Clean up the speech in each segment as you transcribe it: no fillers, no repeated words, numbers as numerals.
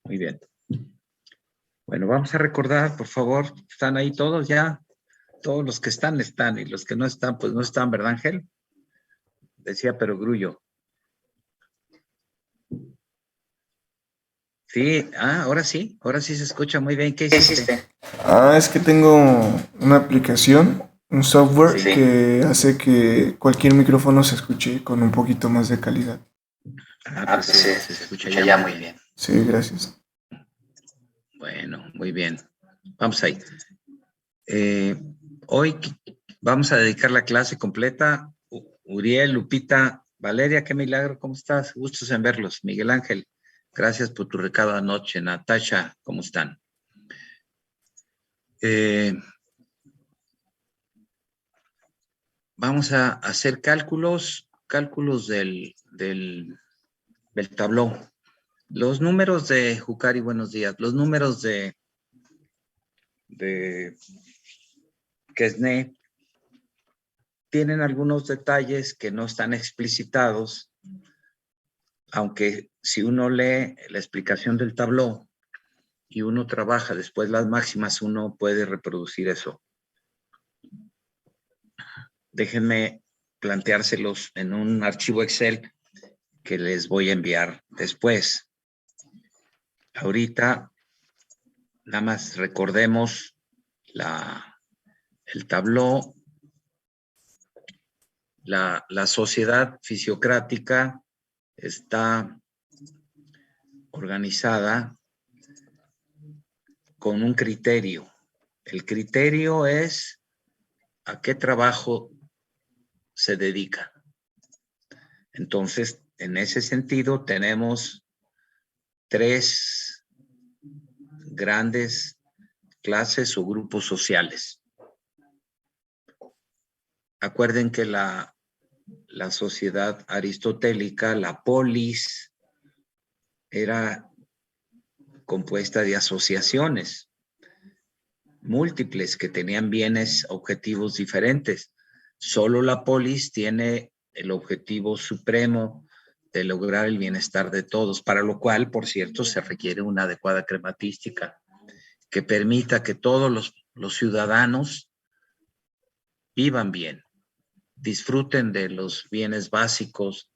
Muy bien. Bueno, vamos a recordar, por favor, ¿están ahí todos ya? Todos los que están, están, y los que no están, pues no están, ¿verdad, Ángel? Decía Perogrullo. Sí, ahora sí se escucha muy bien. ¿Qué hiciste? Es que tengo una aplicación, un software Sí. que hace que cualquier micrófono se escuche con un poquito más de calidad. Pues se escucha ya muy bien. Sí, gracias. Bueno, muy bien. Vamos ahí. Hoy vamos a dedicar la clase completa. Uriel, Lupita, Valeria, qué milagro, ¿cómo estás? Gustos en verlos. Miguel Ángel, gracias por tu recado anoche. Natasha, ¿cómo están? Vamos a hacer cálculos del tablón. Los números de Jucari, buenos días. Los números de Quesne tienen algunos detalles que no están explicitados, aunque si uno lee la explicación del tablón y uno trabaja después las máximas, uno puede reproducir eso. Déjenme planteárselos en un archivo Excel que les voy a enviar después. Ahorita, nada más recordemos el tabló. La sociedad fisiocrática está organizada con un criterio. El criterio es a qué trabajo se dedica. Entonces, en ese sentido, tenemos tres grandes clases o grupos sociales. Acuerden que la sociedad aristotélica, la polis, era compuesta de asociaciones múltiples que tenían bienes, objetivos diferentes. Solo la polis tiene el objetivo supremo de lograr el bienestar de todos, para lo cual, por cierto, se requiere una adecuada crematística que permita que todos los ciudadanos vivan bien, disfruten de los bienes básicos,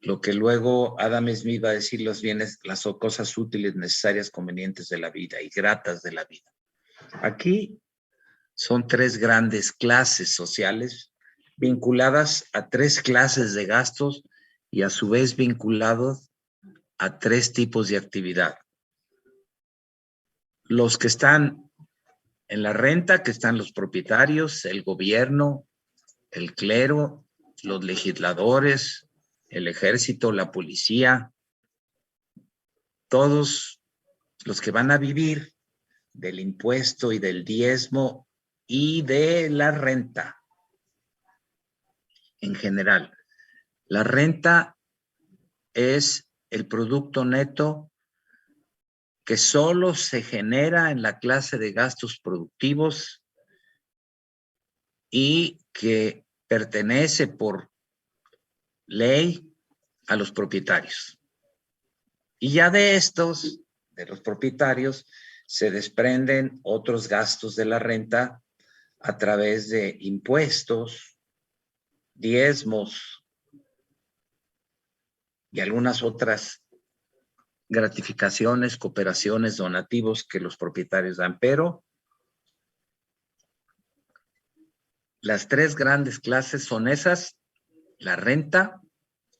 lo que luego Adam Smith va a decir, los bienes, las cosas útiles, necesarias, convenientes de la vida y gratas de la vida. Aquí son tres grandes clases sociales vinculadas a tres clases de gastos y a su vez vinculados a tres tipos de actividad. Los que están en la renta, que están los propietarios, el gobierno, el clero, los legisladores, el ejército, la policía, todos los que van a vivir del impuesto y del diezmo y de la renta en general. La renta es el producto neto que solo se genera en la clase de gastos productivos y que pertenece por ley a los propietarios. Y ya de estos, de los propietarios, se desprenden otros gastos de la renta a través de impuestos, diezmos y algunas otras gratificaciones, cooperaciones, donativos que los propietarios dan. Pero las tres grandes clases son esas: la renta,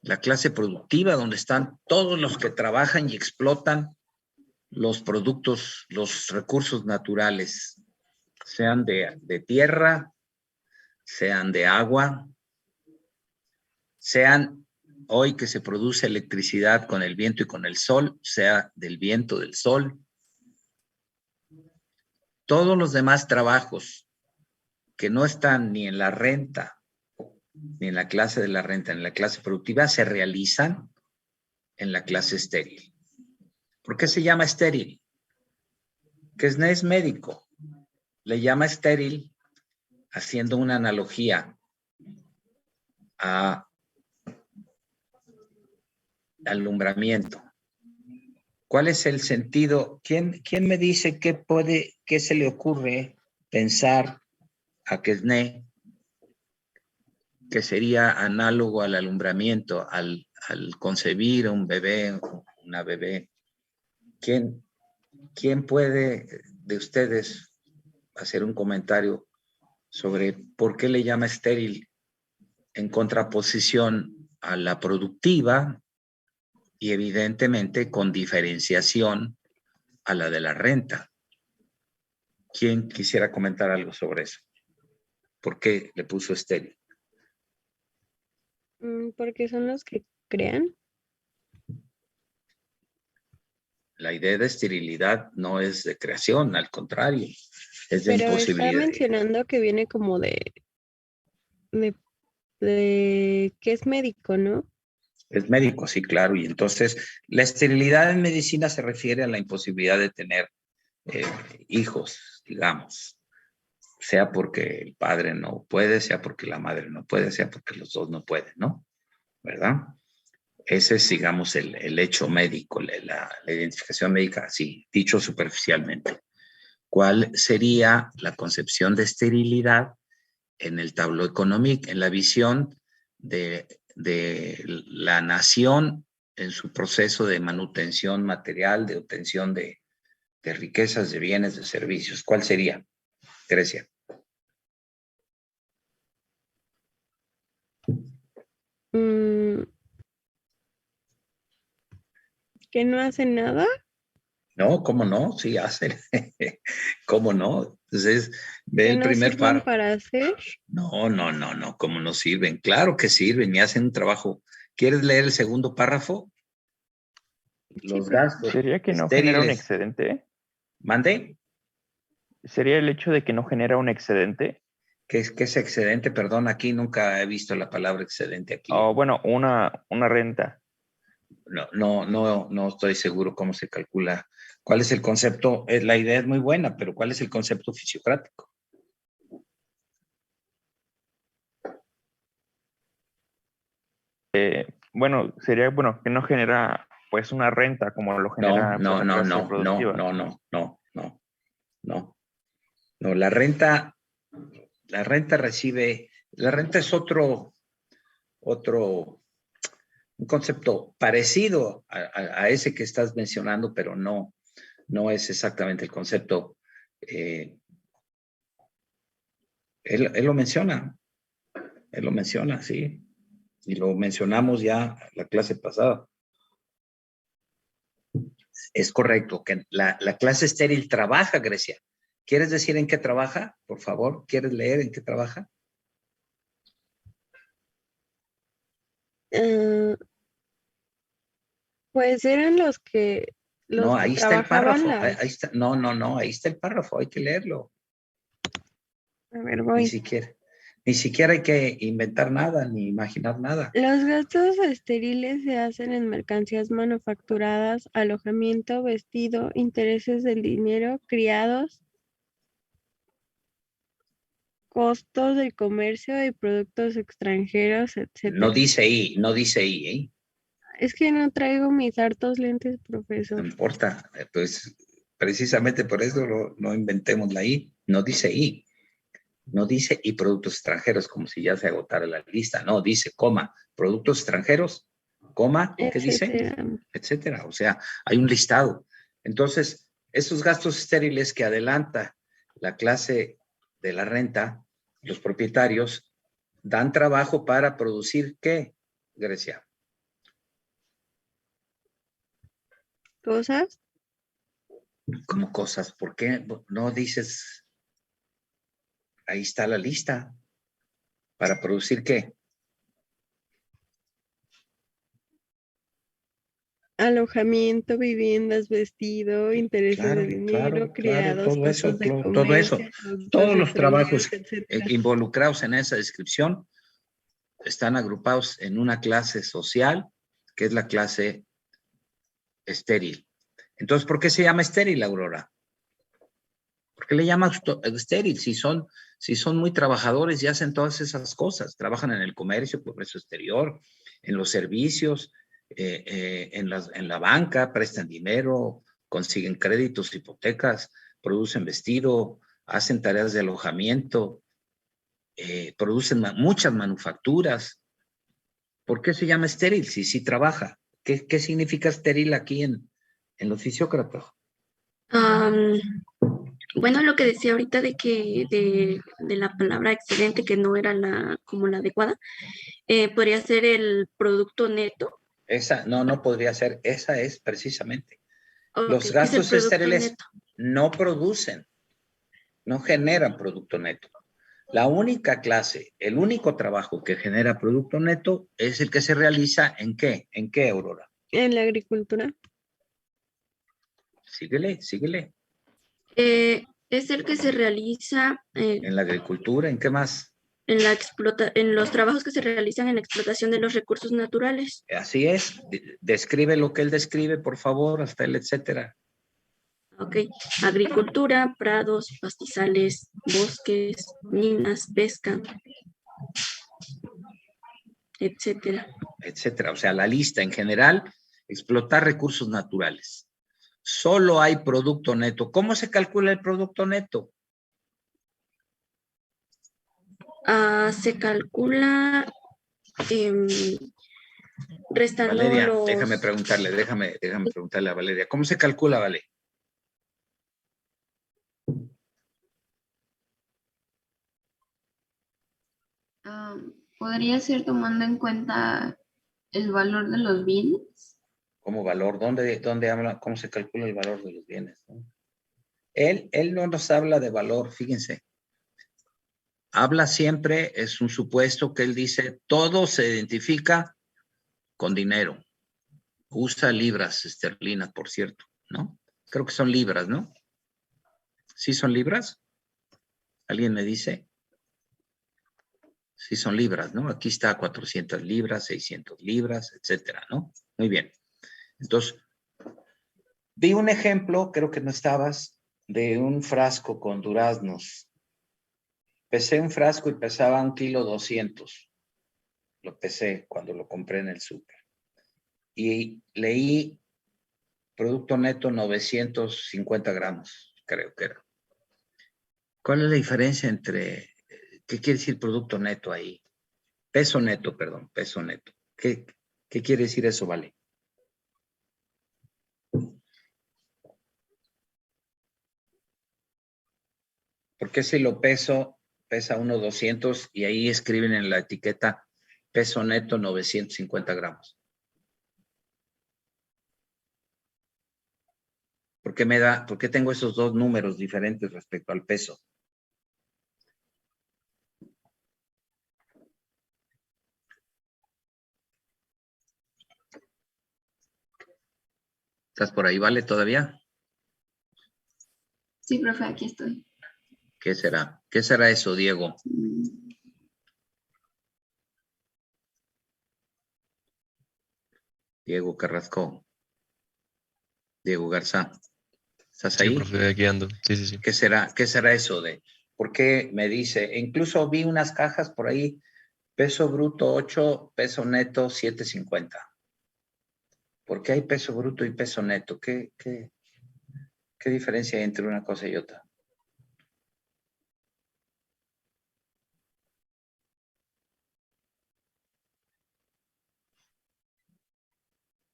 la clase productiva, donde están todos los que trabajan y explotan los productos, los recursos naturales, sean de tierra, sean de agua, sean hoy que se produce electricidad con el viento y con el sol, sea del viento, del sol. Todos los demás trabajos que no están ni en la renta, ni en la clase de la renta, ni en la clase productiva, se realizan en la clase estéril. ¿Por qué se llama estéril? Que es médico. Le llama estéril haciendo una analogía a alumbramiento. ¿Cuál es el sentido? ¿Quién me dice qué se le ocurre pensar a Quesnay que sería análogo al alumbramiento, al concebir un bebé, una bebé? ¿Quién puede de ustedes hacer un comentario sobre por qué le llama estéril en contraposición a la productiva y evidentemente con diferenciación a la de la renta? ¿Quién quisiera comentar algo sobre eso? ¿Por qué le puso estéril? Porque son los que crean. La idea de esterilidad no es de creación, al contrario, es de Pero está imposibilidad. mencionando que viene como de que es médico, ¿no? Es médico, sí, claro. Y entonces, la esterilidad en medicina se refiere a la imposibilidad de tener hijos, digamos, sea porque el padre no puede, sea porque la madre no puede, sea porque los dos no pueden, ¿no? ¿Verdad? Ese es, digamos, el hecho médico, la identificación médica, así, dicho superficialmente. ¿Cuál sería la concepción de esterilidad en el tableau économique, en la visión de la nación en su proceso de manutención material, de obtención de riquezas, de bienes, de servicios? ¿Cuál sería, Grecia? Que no hacen nada. No, ¿cómo no? Sí, hacen. ¿Cómo no? Entonces, ve Que el no primer sirven párrafo. para hacer. No, ¿cómo no sirven? Claro que sirven y hacen un trabajo. ¿Quieres leer el segundo párrafo? Los gastos ¿Sería que no genera un estériles. excedente? ¿Mande? ¿Sería el hecho de que no genera un excedente? ¿Qué es excedente? Perdón, aquí nunca he visto la palabra excedente aquí. O bueno, una renta. No estoy seguro cómo se calcula. ¿Cuál es el concepto? La idea es muy buena, pero ¿cuál es el concepto fisiocrático? Bueno, sería bueno que no genera pues una renta como lo genera pues, la clase productiva. No, la renta recibe, la renta es otro, un concepto parecido a ese que estás mencionando, pero no es exactamente el concepto. Él lo menciona, sí, y lo mencionamos ya la clase pasada. Es correcto, que la clase estéril trabaja, Grecia. ¿Quieres decir en qué trabaja? Por favor, ¿quieres leer en qué trabaja? Pues eran los que No, ahí está el trabajaban párrafo. Ahí está. No, ahí está el párrafo, hay que leerlo. A ver, Ni voy. siquiera hay que inventar nada, ni imaginar nada. Los gastos estériles se hacen en mercancías manufacturadas, alojamiento, vestido, intereses del dinero, criados, costos del comercio y productos extranjeros, No etcétera. dice I, ¿eh? Es que no traigo mis hartos lentes, No profesor. importa. Pues precisamente por eso no inventemos la I. No dice I. No dice y productos extranjeros, como si ya se agotara la lista. No, dice, coma, productos extranjeros, coma, ¿qué dice? Etcétera. Etcétera. O sea, hay un listado. Entonces, esos gastos estériles que adelanta la clase de la renta, los propietarios, dan trabajo para producir, ¿qué, Grecia? Cosas. Como cosas. ¿Por qué no dices, ahí está la lista? ¿Para producir qué? Alojamiento, viviendas, vestido, intereses de dinero, Claro, criados, costos de todo eso. comercio, productos Todos los extranjeros, trabajos etcétera. involucrados en esa descripción están agrupados en una clase social, que es la clase estéril. Entonces, ¿por qué se llama estéril, Aurora? ¿Por qué le llama estéril? Si son muy trabajadores y hacen todas esas cosas, trabajan en el comercio, comercio exterior, en los servicios, en la banca, prestan dinero, consiguen créditos, hipotecas, producen vestido, hacen tareas de alojamiento, producen muchas manufacturas. ¿Por qué se llama estéril? Sí trabaja. ¿Qué significa estéril aquí en los fisiócratas? Bueno, lo que decía ahorita de que de la palabra excelente, que no era como la adecuada, podría ser el producto neto. Esa, no podría ser, esa es precisamente. Okay, los gastos estériles neto. no producen, no generan producto neto. La única clase, el único trabajo que genera producto neto es el que se realiza ¿en qué? ¿En qué, Aurora? En la agricultura. Síguele. Es el que se realiza en la agricultura, ¿en qué más? En los trabajos que se realizan en la explotación de los recursos naturales. Así es. Describe lo que él describe, por favor, hasta el etcétera. Ok. Agricultura, prados, pastizales, bosques, minas, pesca, etcétera. Etcétera. O sea, la lista en general, explotar recursos naturales. Solo hay producto neto. ¿Cómo se calcula el producto neto? Se calcula restando Valeria, los... déjame preguntarle a Valeria. ¿Cómo se calcula, Vale? ¿Podría ser tomando en cuenta el valor de los bienes? ¿Cómo valor? ¿Dónde habla? ¿Cómo se calcula el valor de los bienes? ¿No? Él no nos habla de valor, fíjense. Habla siempre, es un supuesto que él dice, todo se identifica con dinero. Usa libras esterlinas, por cierto, ¿no? Creo que son libras, ¿no? ¿Sí son libras? ¿Alguien me dice? Sí son libras, ¿no? Aquí está 400 libras, 600 libras, etcétera, ¿no? Muy bien. Entonces, vi un ejemplo, creo que no estabas, de un frasco con duraznos. Pesé un frasco y pesaba 1,2 kilos. Lo pesé cuando lo compré en el súper. Y leí producto neto 950 gramos, creo que era. ¿Cuál es la diferencia entre, qué quiere decir producto neto ahí? Peso neto, perdón, peso neto. ¿Qué quiere decir eso, Vale? Porque si lo peso, pesa 1,200 y ahí escriben en la etiqueta peso neto 950 gramos. ¿Por qué tengo esos dos números diferentes respecto al peso? ¿Estás por ahí, Vale, todavía? Sí, profe, aquí estoy. ¿Qué será? ¿Qué será eso, Diego? Diego Carrasco. Diego Garza. ¿Estás ahí? Sí, profe, aquí ando. Sí. ¿Qué será eso de? ¿Por qué me dice? Incluso vi unas cajas por ahí, peso bruto 8, peso neto 7.50. ¿Por qué hay peso bruto y peso neto? ¿Qué diferencia hay entre una cosa y otra?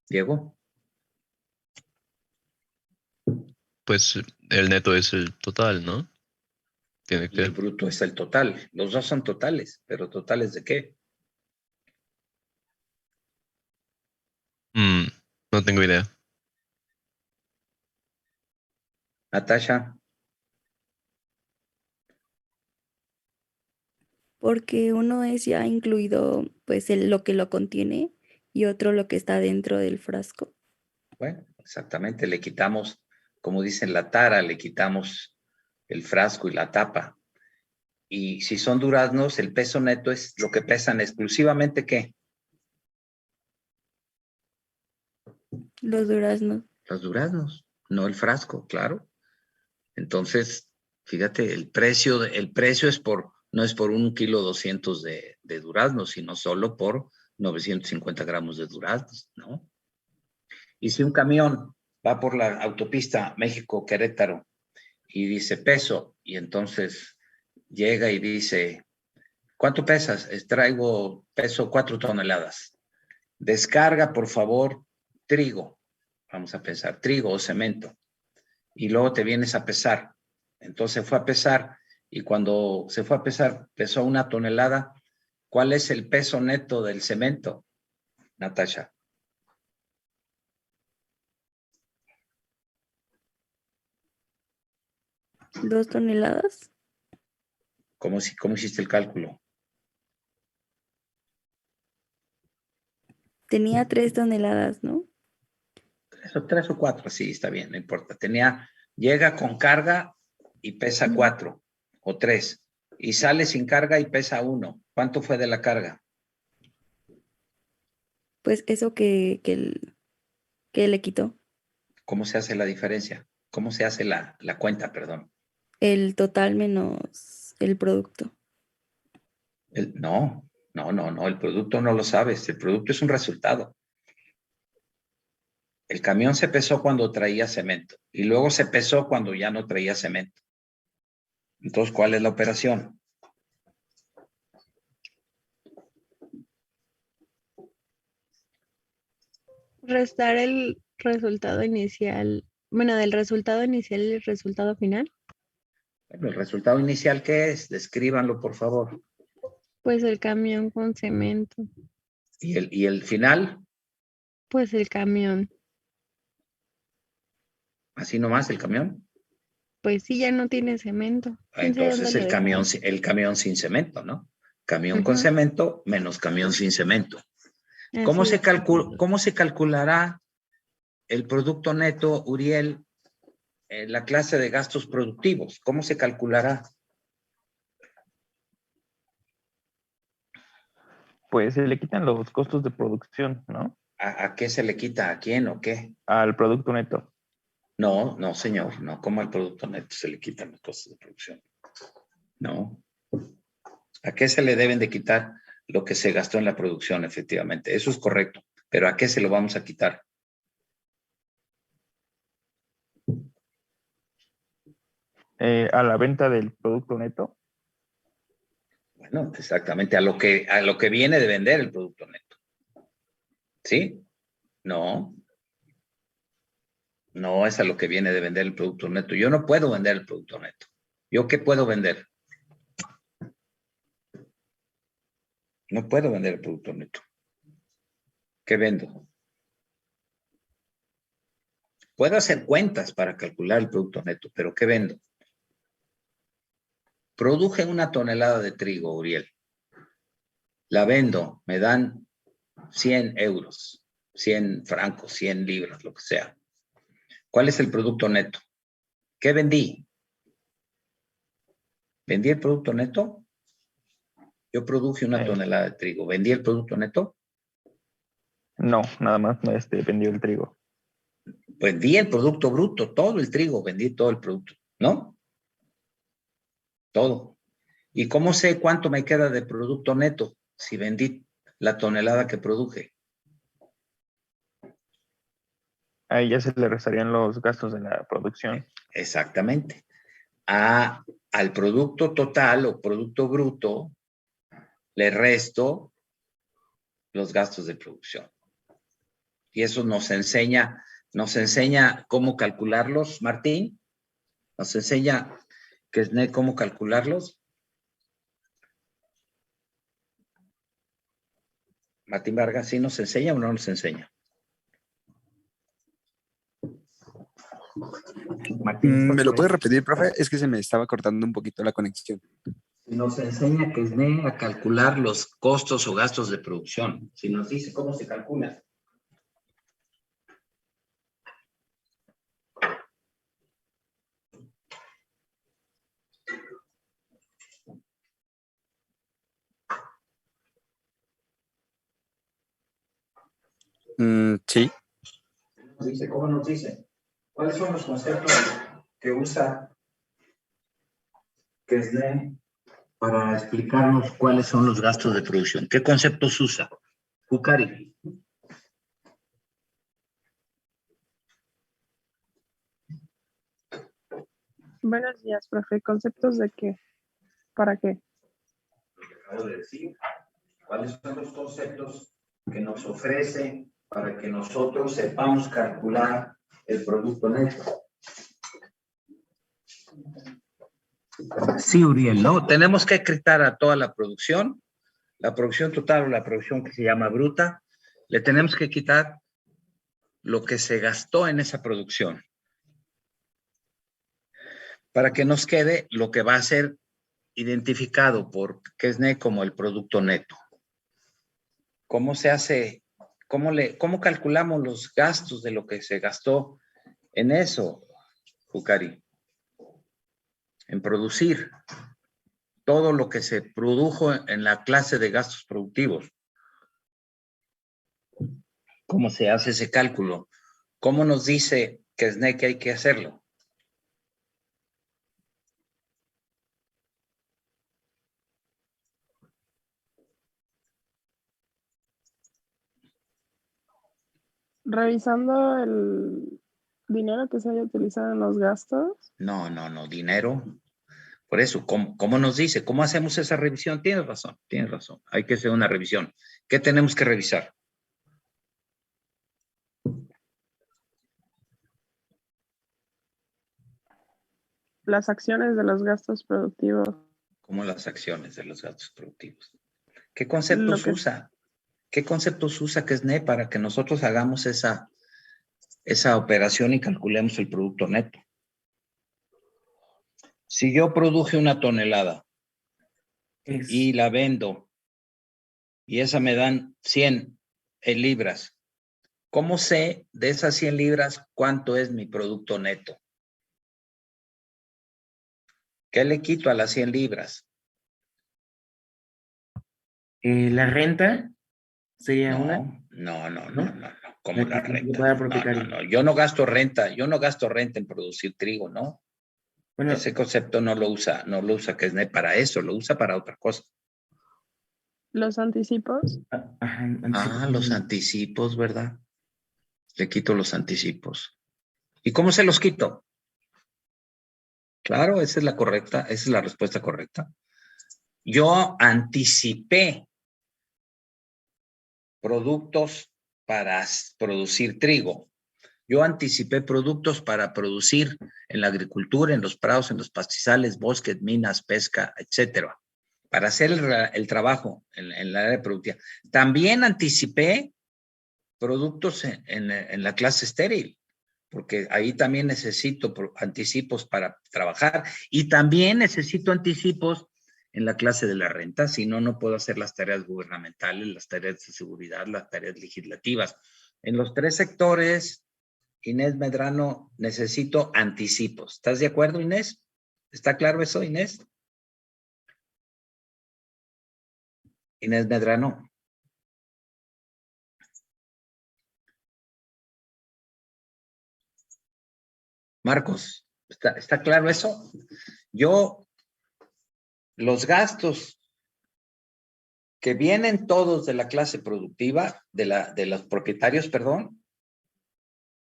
Diego. Pues el neto es el total, ¿no? Tiene Y el que... bruto es el total. Los dos son totales, pero ¿totales de qué? No tengo idea. Natasha. Porque uno es ya incluido pues lo que lo contiene y otro lo que está dentro del frasco. Bueno, exactamente, le quitamos, como dicen la tara, le quitamos el frasco y la tapa. Y si son duraznos, el peso neto es lo que pesan exclusivamente, ¿qué? Los duraznos. Los duraznos, no el frasco, claro. Entonces, fíjate, el precio es no es por 1,2 kilos de duraznos, sino solo por 950 gramos de duraznos, ¿no? Y si un camión va por la autopista México-Querétaro y dice peso, y entonces llega y dice, ¿cuánto pesas? Traigo peso 4 toneladas. Descarga, por favor, trigo. Vamos a pensar, trigo o cemento. Y luego te vienes a pesar. Entonces fue a pesar, y cuando se fue a pesar, pesó 1 tonelada. ¿Cuál es el peso neto del cemento, Natasha? ¿2 toneladas? ¿Cómo hiciste el cálculo? Tenía 3 toneladas, ¿no? 3 o 4, sí, está bien, no importa. Llega con carga y pesa 4 o 3. Y sale sin carga y pesa 1. ¿Cuánto fue de la carga? Pues eso que le quitó. ¿Cómo se hace la diferencia? ¿Cómo se hace la cuenta, perdón? El total menos el producto. No, el producto no lo sabes, el producto es un resultado. El camión se pesó cuando traía cemento y luego se pesó cuando ya no traía cemento. Entonces, ¿cuál es la operación? Restar el resultado inicial, bueno, del resultado inicial y el resultado final. Bueno, ¿el resultado inicial qué es? Descríbanlo, por favor. Pues el camión con cemento. ¿Y el final? Pues el camión. ¿Así nomás el camión? Pues sí, ya no tiene cemento. ¿Quién sabe Entonces dónde lo dejaron? el camión sin cemento, ¿no? Camión con Ujú. cemento menos camión sin cemento. Así es. ¿Cómo se calculará el producto neto, Uriel, en la clase de gastos productivos? ¿Cómo se calculará? Pues se le quitan los costos de producción, ¿no? ¿A qué se le quita? ¿A quién o qué? Al producto neto. No, señor, no, como al producto neto se le quitan los costos de producción. No. ¿A qué se le deben de quitar lo que se gastó en la producción, efectivamente? Eso es correcto, pero ¿a qué se lo vamos a quitar? A la venta del producto neto. Bueno, exactamente, a lo que viene de vender el producto neto. ¿Sí? No es a lo que viene de vender el producto neto. Yo no puedo vender el producto neto. ¿Yo qué puedo vender? No puedo vender el producto neto. ¿Qué vendo? Puedo hacer cuentas para calcular el producto neto, pero ¿qué vendo? Produje 1 tonelada de trigo, Uriel. La vendo, me dan 100 euros, 100 francos, 100 libras, lo que sea. ¿Cuál es el producto neto? ¿Qué vendí? ¿Vendí el producto neto? Yo produje 1 tonelada de trigo. ¿Vendí el producto neto? No, nada más vendió el trigo. Vendí el producto bruto, todo el trigo, vendí todo el producto, ¿no? Todo. ¿Y cómo sé cuánto me queda de producto neto si vendí la tonelada que produje? Ahí ya se le restarían los gastos de la producción. Exactamente. Al producto total o producto bruto le resto los gastos de producción. Y eso nos enseña cómo calcularlos, Martín. Nos enseña cómo calcularlos. Martín Vargas, ¿sí nos enseña o no nos enseña? Martín, ¿me lo puede repetir, profe? Es que se me estaba cortando un poquito la conexión. Nos enseña a calcular los costos o gastos de producción. Si nos dice cómo se calcula. Sí. ¿Cómo nos dice? ¿Cuáles son los conceptos que usa Kesne para explicarnos cuáles son los gastos de producción? ¿Qué conceptos usa? Jukari. Buenos días, profe. ¿Conceptos de qué? ¿Para qué? Acabo de decir, ¿cuáles son los conceptos que nos ofrece para que nosotros sepamos calcular el producto neto? Sí, Uriel, ¿no? Tenemos que quitar a toda la producción total o la producción que se llama bruta, le tenemos que quitar lo que se gastó en esa producción para que nos quede lo que va a ser identificado por Quesnay como el producto neto. ¿Cómo se hace? ¿Cómo calculamos los gastos de lo que se gastó en eso, Jucari? En producir todo lo que se produjo en la clase de gastos productivos. ¿Cómo se hace ese cálculo? ¿Cómo nos dice Quesnay que hay que hacerlo? Revisando el dinero que se haya utilizado en los gastos. No, dinero. Por eso, ¿cómo nos dice? ¿Cómo hacemos esa revisión? Tienes razón. Hay que hacer una revisión. ¿Qué tenemos que revisar? Las acciones de los gastos productivos. ¿Cómo las acciones de los gastos productivos? ¿Qué conceptos usa? ¿Qué conceptos usa Quesnay para que nosotros hagamos esa operación y calculemos el producto neto? Si yo produje una tonelada y la vendo y esa me dan 100 libras, ¿cómo sé de esas 100 libras cuánto es mi producto neto? ¿Qué le quito a las 100 libras? La renta sería una. No. ¿Cómo la renta? No. Yo no gasto renta en producir trigo, ¿no? Bueno, ese concepto no lo usa Quesnay para eso, lo usa para otra cosa. ¿Los anticipos? Los anticipos, ¿verdad? Le quito los anticipos. ¿Y cómo se los quito? Claro, esa es la respuesta correcta. Yo anticipé productos para producir trigo. Yo anticipé productos para producir en la agricultura, en los prados, en los pastizales, bosques, minas, pesca, etcétera, para hacer el trabajo en la área productiva. También anticipé productos en la clase estéril, porque ahí también necesito anticipos para trabajar y también necesito anticipos en la clase de la renta, si no, no puedo hacer las tareas gubernamentales, las tareas de seguridad, las tareas legislativas. En los tres sectores, Inés Medrano, necesito anticipos. ¿Estás de acuerdo, Inés? ¿Está claro eso, Inés? Inés Medrano. Marcos, ¿está claro eso? Los gastos que vienen todos de la clase productiva, de los propietarios, perdón,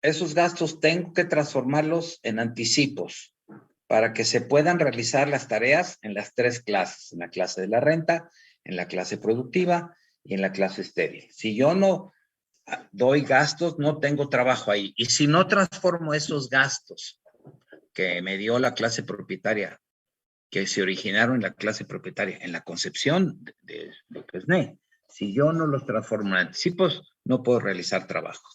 esos gastos tengo que transformarlos en anticipos para que se puedan realizar las tareas en las tres clases, en la clase de la renta, en la clase productiva y en la clase estéril. Si yo no doy gastos, no tengo trabajo ahí. Y si no transformo esos gastos que me dio la clase propietaria, que se originaron en la clase propietaria, en la concepción de Quesnay, si yo no los transformo en anticipos, no puedo realizar trabajo.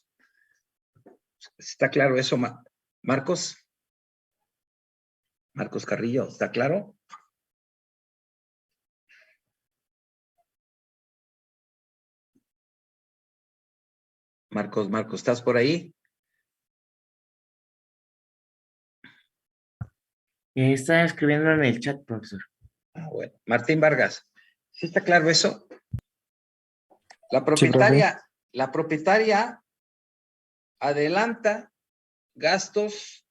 ¿Está claro eso, Marcos? Marcos Carrillo, ¿está claro? Marcos, ¿estás por ahí? Está escribiendo en el chat, profesor. Bueno. Martín Vargas, ¿sí está claro eso? La propietaria adelanta gastos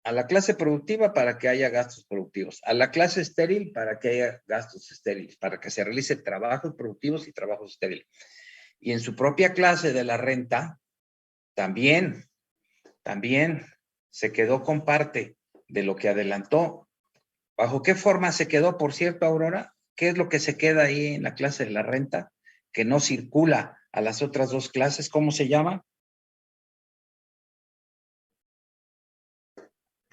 a la clase productiva para que haya gastos productivos, a la clase estéril para que haya gastos estériles, para que se realice trabajos productivos y trabajos estériles. Y en su propia clase de la renta, también se quedó con parte de lo que adelantó. ¿Bajo qué forma se quedó, por cierto, Aurora? ¿Qué es lo que se queda ahí en la clase de la renta que no circula a las otras dos clases? ¿Cómo se llama?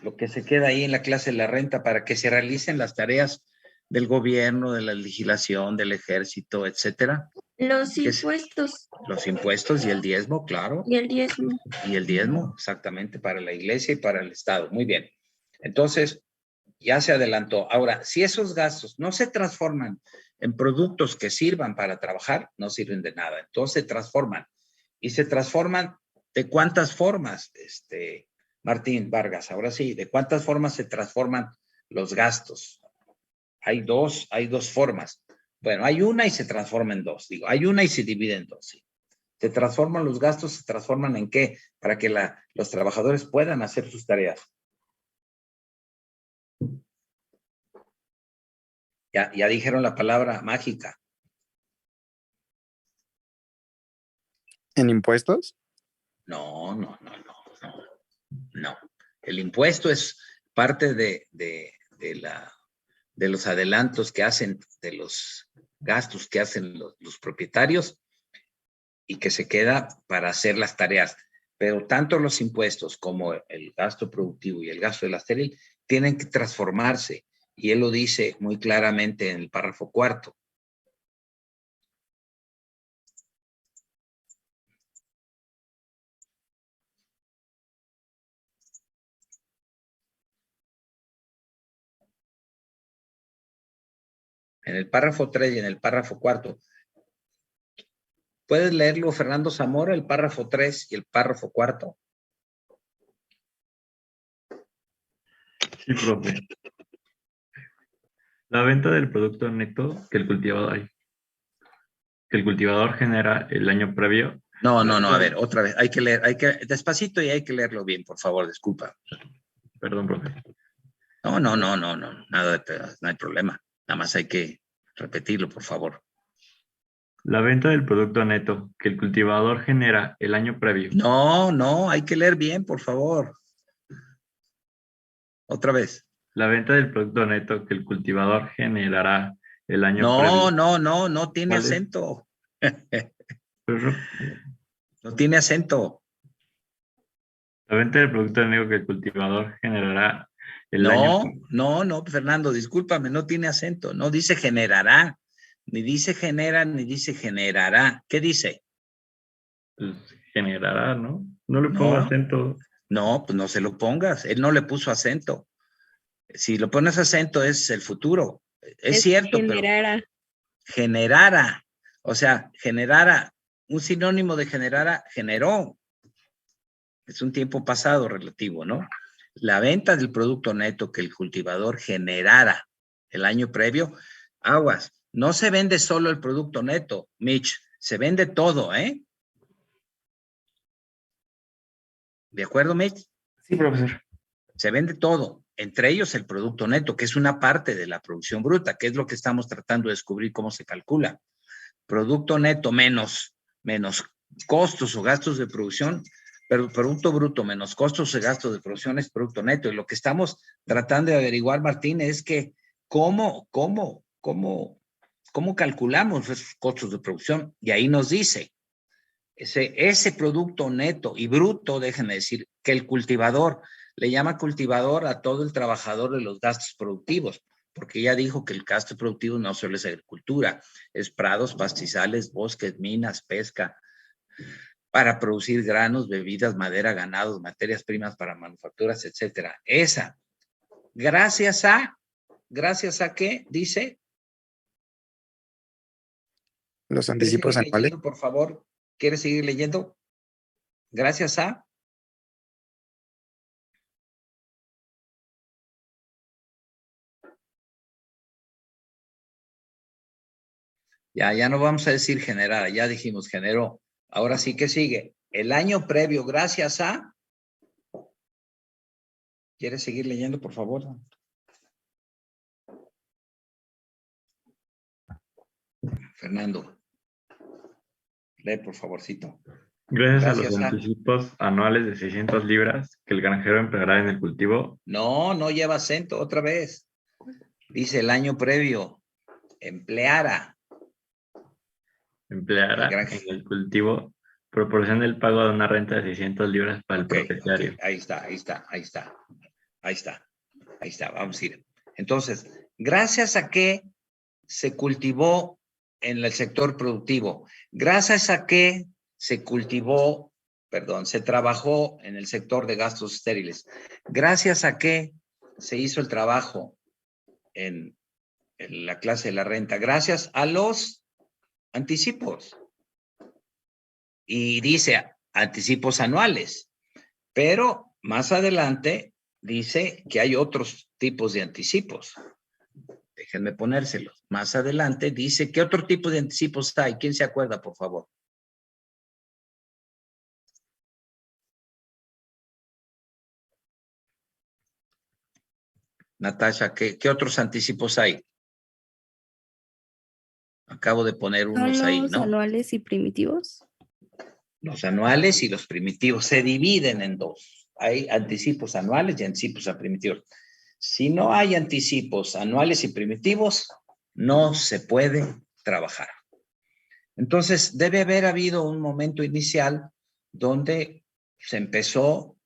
Lo que se queda ahí en la clase de la renta para que se realicen las tareas del gobierno, de la legislación, del ejército, etcétera. Los impuestos. Los impuestos y el diezmo, claro. Y el diezmo. Y el diezmo, exactamente, para la iglesia y para el Estado. Muy bien. Entonces, ya se adelantó. Ahora, si esos gastos no se transforman en productos que sirvan para trabajar, no sirven de nada. Entonces se transforman. Y se transforman ¿de cuántas formas, Martín Vargas? Ahora sí, ¿de cuántas formas se transforman los gastos? Hay dos formas. Bueno, hay una y se transforma en dos. Digo, hay una y se divide en dos. ¿Sí? Se transforman los gastos, ¿se transforman en qué? Para que los trabajadores puedan hacer sus tareas. Ya dijeron la palabra mágica. ¿En impuestos? No. El impuesto es parte de los adelantos que hacen, de los gastos que hacen los propietarios y que se queda para hacer las tareas. Pero tanto los impuestos como el gasto productivo y el gasto de la estéril tienen que transformarse. Y él lo dice muy claramente en el párrafo 4. En el párrafo 3 y en el párrafo 4. ¿Puedes leerlo, Fernando Zamora, el párrafo 3 y el párrafo 4? Sí, profe. La venta del producto neto que el cultivador genera el año previo. No, a ver, otra vez. Hay que leer, despacito y hay que leerlo bien, por favor, disculpa. Perdón, profe. No, nada, no hay problema. Nada más hay que repetirlo, por favor. La venta del producto neto que el cultivador genera el año previo. No, hay que leer bien, por favor. Otra vez. La venta del producto neto que el cultivador generará el año previo. No tiene acento. No tiene acento. La venta del producto neto que el cultivador generará el año. No, Fernando, discúlpame, no tiene acento. No dice generará, ni dice genera, ni dice generará. ¿Qué dice? Pues generará, ¿no? No le pongo acento. No, pues no se lo pongas. Él no le puso acento. Si lo pones acento es el futuro. Es cierto, generara. Pero generara. O sea, generara. Un sinónimo de generara, generó. Es un tiempo pasado relativo, ¿no? La venta del producto neto que el cultivador generara el año previo, aguas, no se vende solo el producto neto, Mitch, se vende todo, ¿eh? ¿De acuerdo, Mitch? Sí, profesor. Se vende todo, entre ellos el producto neto, que es una parte de la producción bruta, que es lo que estamos tratando de descubrir cómo se calcula. Producto neto menos costos o gastos de producción, pero producto bruto menos costos y gastos de producción es producto neto. Y lo que estamos tratando de averiguar, Martín, es que cómo calculamos esos costos de producción. Y ahí nos dice, ese producto neto y bruto, déjenme decir, que el cultivador le llama cultivador a todo el trabajador de los gastos productivos, porque ya dijo que el gasto productivo no solo es agricultura, es prados, pastizales, bosques, minas, pesca, para producir granos, bebidas, madera, ganados, materias primas para manufacturas, etcétera. Esa, gracias a qué, dice. Los anticipos anuales. Por favor, ¿quieres seguir leyendo? Gracias a. Ya no vamos a decir generar, ya dijimos generó. Ahora sí que sigue. El año previo, gracias a. ¿Quieres seguir leyendo, por favor? Fernando. Lee, por favorcito. Gracias a los Gracias a... anticipos anuales de 600 libras que el granjero empleará en el cultivo. No, no lleva acento, otra vez. Dice el año previo, empleara. Empleará en el cultivo, proporciona el pago de una renta de 600 libras para el propietario. Ahí está, vamos a ir. Entonces, gracias a que se cultivó en el sector productivo, gracias a que se trabajó en el sector de gastos estériles, gracias a que se hizo el trabajo en la clase de la renta, gracias a los anticipos. Y dice anticipos anuales, pero más adelante dice que hay otros tipos de anticipos. Déjenme ponérselos. Más adelante dice ¿qué otro tipo de anticipos hay? ¿Quién se acuerda, por favor? Natasha, ¿qué otros anticipos hay? Acabo de poner unos ahí, ¿no? ¿Son los anuales y primitivos? Los anuales y los primitivos se dividen en dos. Hay anticipos anuales y anticipos primitivos. Si no hay anticipos anuales y primitivos, no se puede trabajar. Entonces, debe haber habido un momento inicial donde se empezó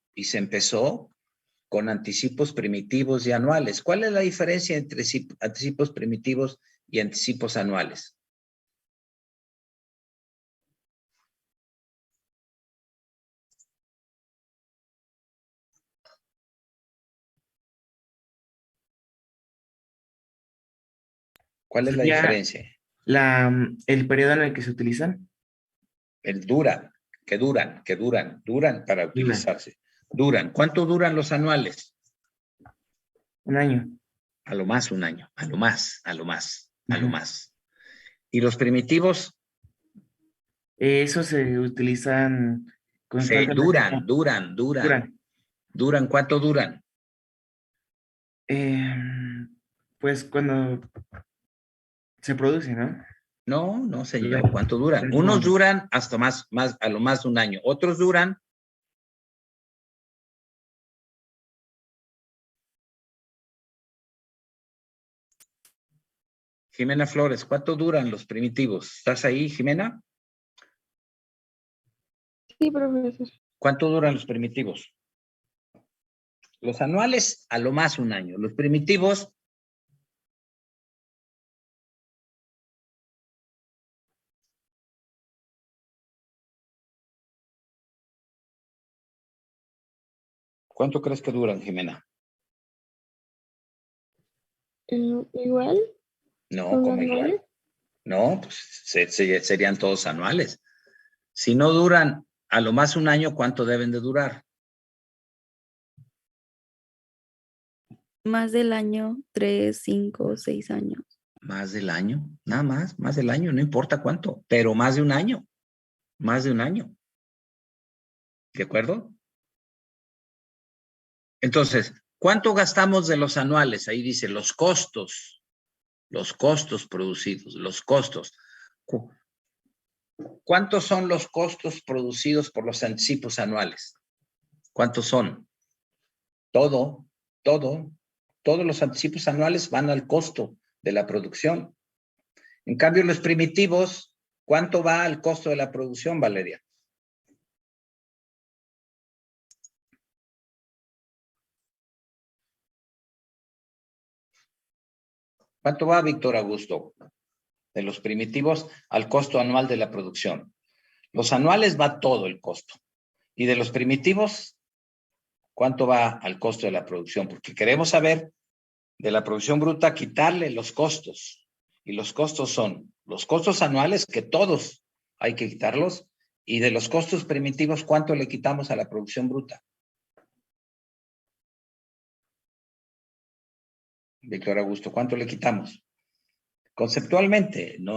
con anticipos primitivos y anuales. ¿Cuál es la diferencia entre anticipos primitivos y anticipos anuales? ¿Cuál es la diferencia? El periodo en el que se utilizan. Duran para utilizarse. Duran. ¿Cuánto duran los anuales? Un año. A lo más un año. A lo más. ¿Y los primitivos? Esos se utilizan constantemente. Duran. ¿Cuánto duran? Pues cuando se produce, ¿no? No, señor. ¿Cuánto duran? Unos duran hasta más, a lo más un año. Otros duran. Jimena Flores, ¿cuánto duran los primitivos? ¿Estás ahí, Jimena? Sí, profesor. ¿Cuánto duran los primitivos? Los anuales, a lo más un año. Los primitivos, ¿cuánto crees que duran, Jimena? ¿Igual? No, ¿cómo igual? No, pues serían todos anuales. Si no duran a lo más un año, ¿cuánto deben de durar? Más del año, 3, 5, 6 años. Más del año, nada más del año, no importa cuánto, pero más de un año. ¿De acuerdo? Entonces, ¿cuánto gastamos de los anuales? Ahí dice los costos producidos, los costos. ¿Cuántos son los costos producidos por los anticipos anuales? ¿Cuántos son? Todos los anticipos anuales van al costo de la producción. En cambio, los primitivos, ¿cuánto va al costo de la producción, Valeria? ¿Cuánto va, Víctor Augusto? De los primitivos al costo anual de la producción. Los anuales va todo el costo. Y de los primitivos, ¿cuánto va al costo de la producción? Porque queremos saber de la producción bruta, quitarle los costos. Y los costos son los costos anuales, que todos hay que quitarlos, y de los costos primitivos, ¿cuánto le quitamos a la producción bruta? Víctor Augusto, ¿cuánto le quitamos? Conceptualmente, no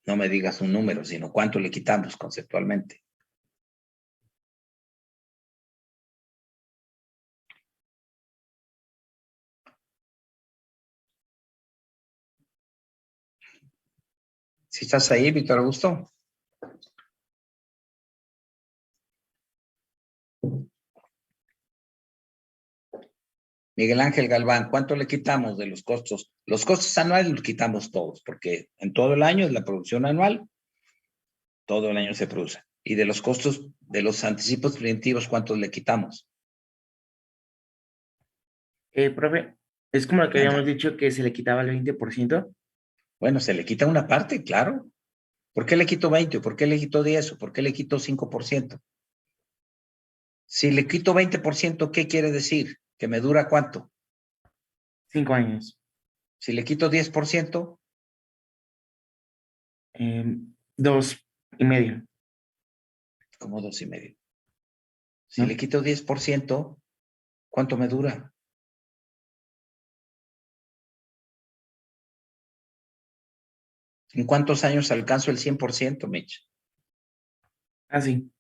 me digas un número, sino cuánto le quitamos conceptualmente. ¿Sí estás ahí, Víctor Augusto? Miguel Ángel Galván, ¿cuánto le quitamos de los costos? Los costos anuales los quitamos todos, porque en todo el año es la producción anual, todo el año se produce. Y de los costos de los anticipos preventivos, ¿cuántos le quitamos? Profe, es como lo que habíamos dicho que se le quitaba el 20%. Bueno, se le quita una parte, claro. ¿Por qué le quito 20? ¿Por qué le quito 10? ¿O por qué le quito 5%? Si le quito 20%, ¿qué quiere decir? ¿Que me dura cuánto? 5 años. Si le quito 10%. 2,5. ¿Cómo 2,5? Si le quito 10%, ¿cuánto me dura? ¿En cuántos años alcanzo el 100%, Mitch? Sí.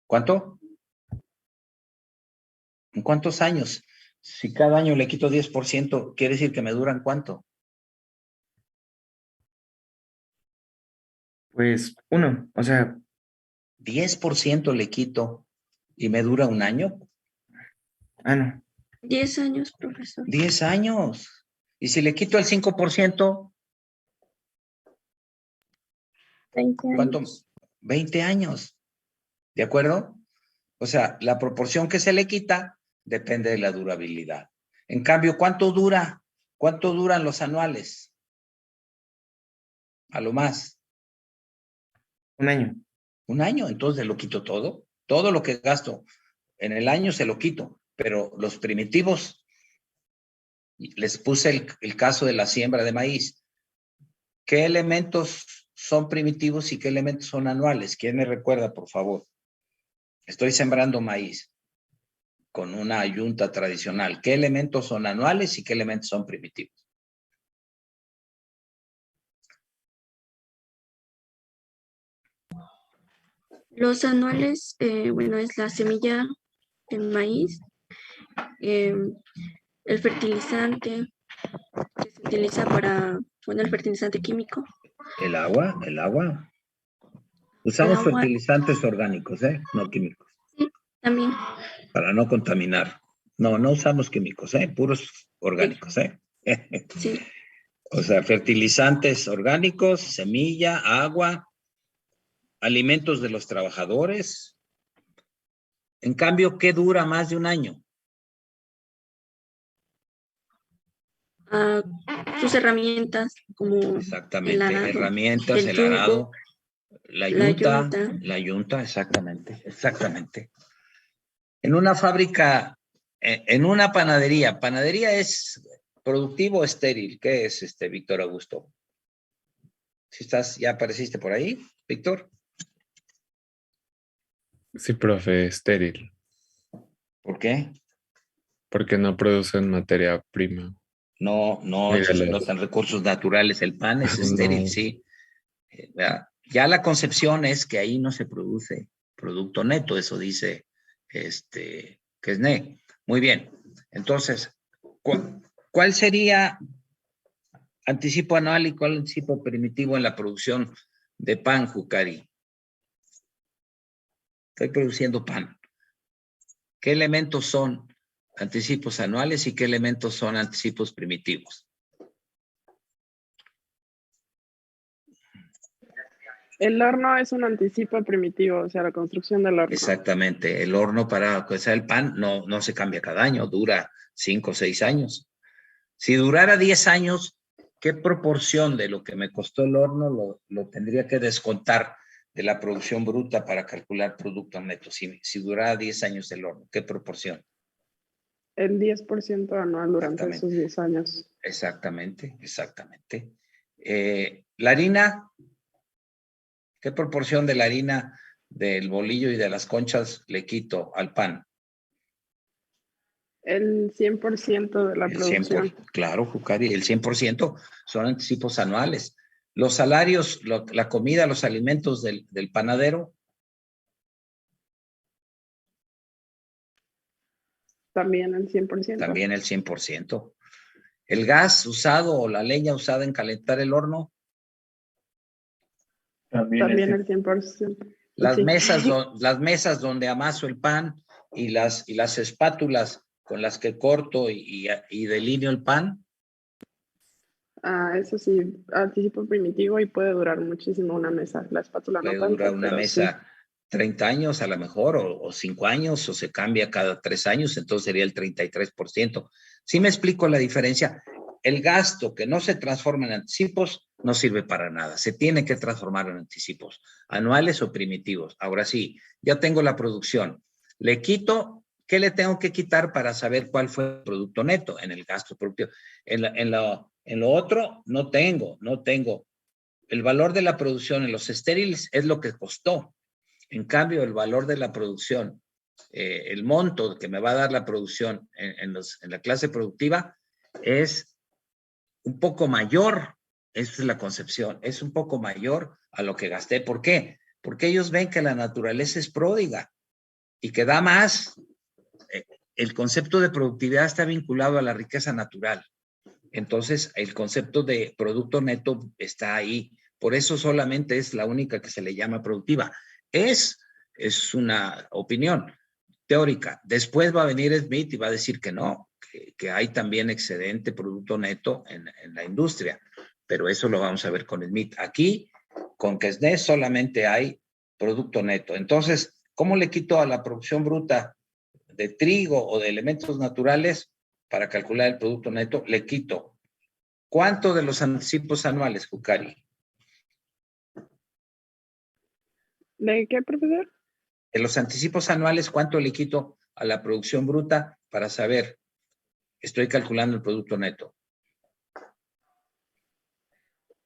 ¿Cuánto? ¿En cuántos años? Si cada año le quito 10%, ¿quiere decir que me duran cuánto? Pues 1, o sea. 10% le quito y me dura un año. No. 10 años, profesor. 10 años. Y si le quito el 5%, 20 años. ¿cuánto? 20 años. ¿De acuerdo? O sea, la proporción que se le quita depende de la durabilidad. En cambio, ¿cuánto dura? ¿Cuánto duran los anuales? A lo más. Un año. Un año, entonces lo quito todo. Todo lo que gasto en el año se lo quito. Pero los primitivos, les puse el caso de la siembra de maíz. ¿Qué elementos son primitivos y qué elementos son anuales? ¿Quién me recuerda, por favor? Estoy sembrando maíz con una yunta tradicional. ¿Qué elementos son anuales y qué elementos son primitivos? Los anuales, bueno, es la semilla de maíz, el fertilizante que se utiliza para, bueno, el fertilizante químico. El agua. Usamos fertilizantes orgánicos, no químicos. Sí, también. Para no contaminar. No usamos químicos, puros orgánicos, Sí. O sea, fertilizantes orgánicos, semilla, agua, alimentos de los trabajadores. En cambio, ¿qué dura más de un año? Sus herramientas, como exactamente, el arado, herramientas, el arado, la yunta, exactamente. En una fábrica, en una panadería es productivo o estéril. ¿Qué es, Víctor Augusto? Si ¿ya apareciste por ahí, Víctor? Sí, profe, estéril. ¿Por qué? Porque no producen materia prima. No, ellos no están recursos naturales. El pan es estéril, sí. Ya la concepción es que ahí no se produce producto neto, eso dice Quesnay. Muy bien. Entonces, ¿cuál sería anticipo anual y cuál anticipo primitivo en la producción de pan, Jucari? Estoy produciendo pan. ¿Qué elementos son anticipos anuales y qué elementos son anticipos primitivos? El horno es un anticipo primitivo, o sea, la construcción del horno. Exactamente. El horno para cocer el pan no se cambia cada año, dura 5 o 6 años. Si durara 10 años, ¿qué proporción de lo que me costó el horno lo tendría que descontar de la producción bruta para calcular producto neto? Si durara 10 años el horno, ¿qué proporción? El 10% anual durante esos 10 años. Exactamente. La harina, ¿qué proporción de la harina del bolillo y de las conchas le quito al pan? El 100% de la producción. Claro, Jucari, el 100% son anticipos anuales. Los salarios, la comida, los alimentos del panadero. También el 100%. También el 100%. El gas usado o la leña usada en calentar el horno. También el 100%. Las mesas donde amaso el pan y las espátulas con las que corto y delineo el pan. Eso sí, anticipo primitivo y puede durar muchísimo una mesa. La espátula no Puede tanto, durar una pero mesa sí. 30 años a lo mejor, o 5 años, o se cambia cada 3 años, entonces sería el 33%. ¿Sí me explico la diferencia? El gasto que no se transforma en anticipos no sirve para nada. Se tiene que transformar en anticipos, anuales o primitivos. Ahora sí, ya tengo la producción. Le quito, ¿qué le tengo que quitar para saber cuál fue el producto neto en el gasto productivo? En lo otro, no tengo. El valor de la producción en los estériles es lo que costó. En cambio, el valor de la producción, el monto que me va a dar la producción en la clase productiva es un poco mayor. Esa es la concepción. Es un poco mayor a lo que gasté. ¿Por qué? Porque ellos ven que la naturaleza es pródiga y que da más. El concepto de productividad está vinculado a la riqueza natural. Entonces, el concepto de producto neto está ahí. Por eso solamente es la única que se le llama productiva. Es una opinión teórica. Después va a venir Smith y va a decir que no, que hay también excedente producto neto en la industria. Pero eso lo vamos a ver con Smith. Aquí, con Kesnes solamente hay producto neto. Entonces, ¿cómo le quito a la producción bruta de trigo o de elementos naturales para calcular el producto neto? Le quito. ¿Cuánto de los anticipos anuales, Jucari? ¿De qué, profesor? De los anticipos anuales, ¿cuánto le quito a la producción bruta para saber? Estoy calculando el producto neto.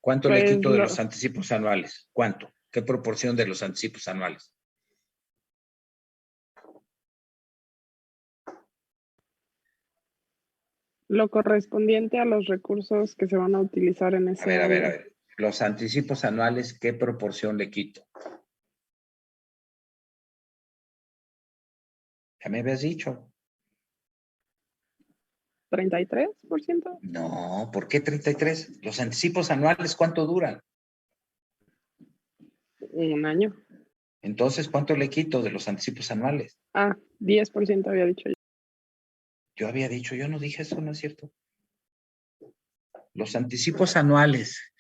¿Cuánto le quito de los anticipos anuales? ¿Cuánto? ¿Qué proporción de los anticipos anuales? Lo correspondiente a los recursos que se van a utilizar en ese año. A ver. Los anticipos anuales, ¿qué proporción le quito? Ya me habías dicho. ¿33%? No, ¿por qué 33? Los anticipos anuales, ¿cuánto duran? Un año. Entonces, ¿cuánto le quito de los anticipos anuales? 10% había dicho yo. Yo había dicho, yo no dije eso, ¿no es cierto? Los anticipos anuales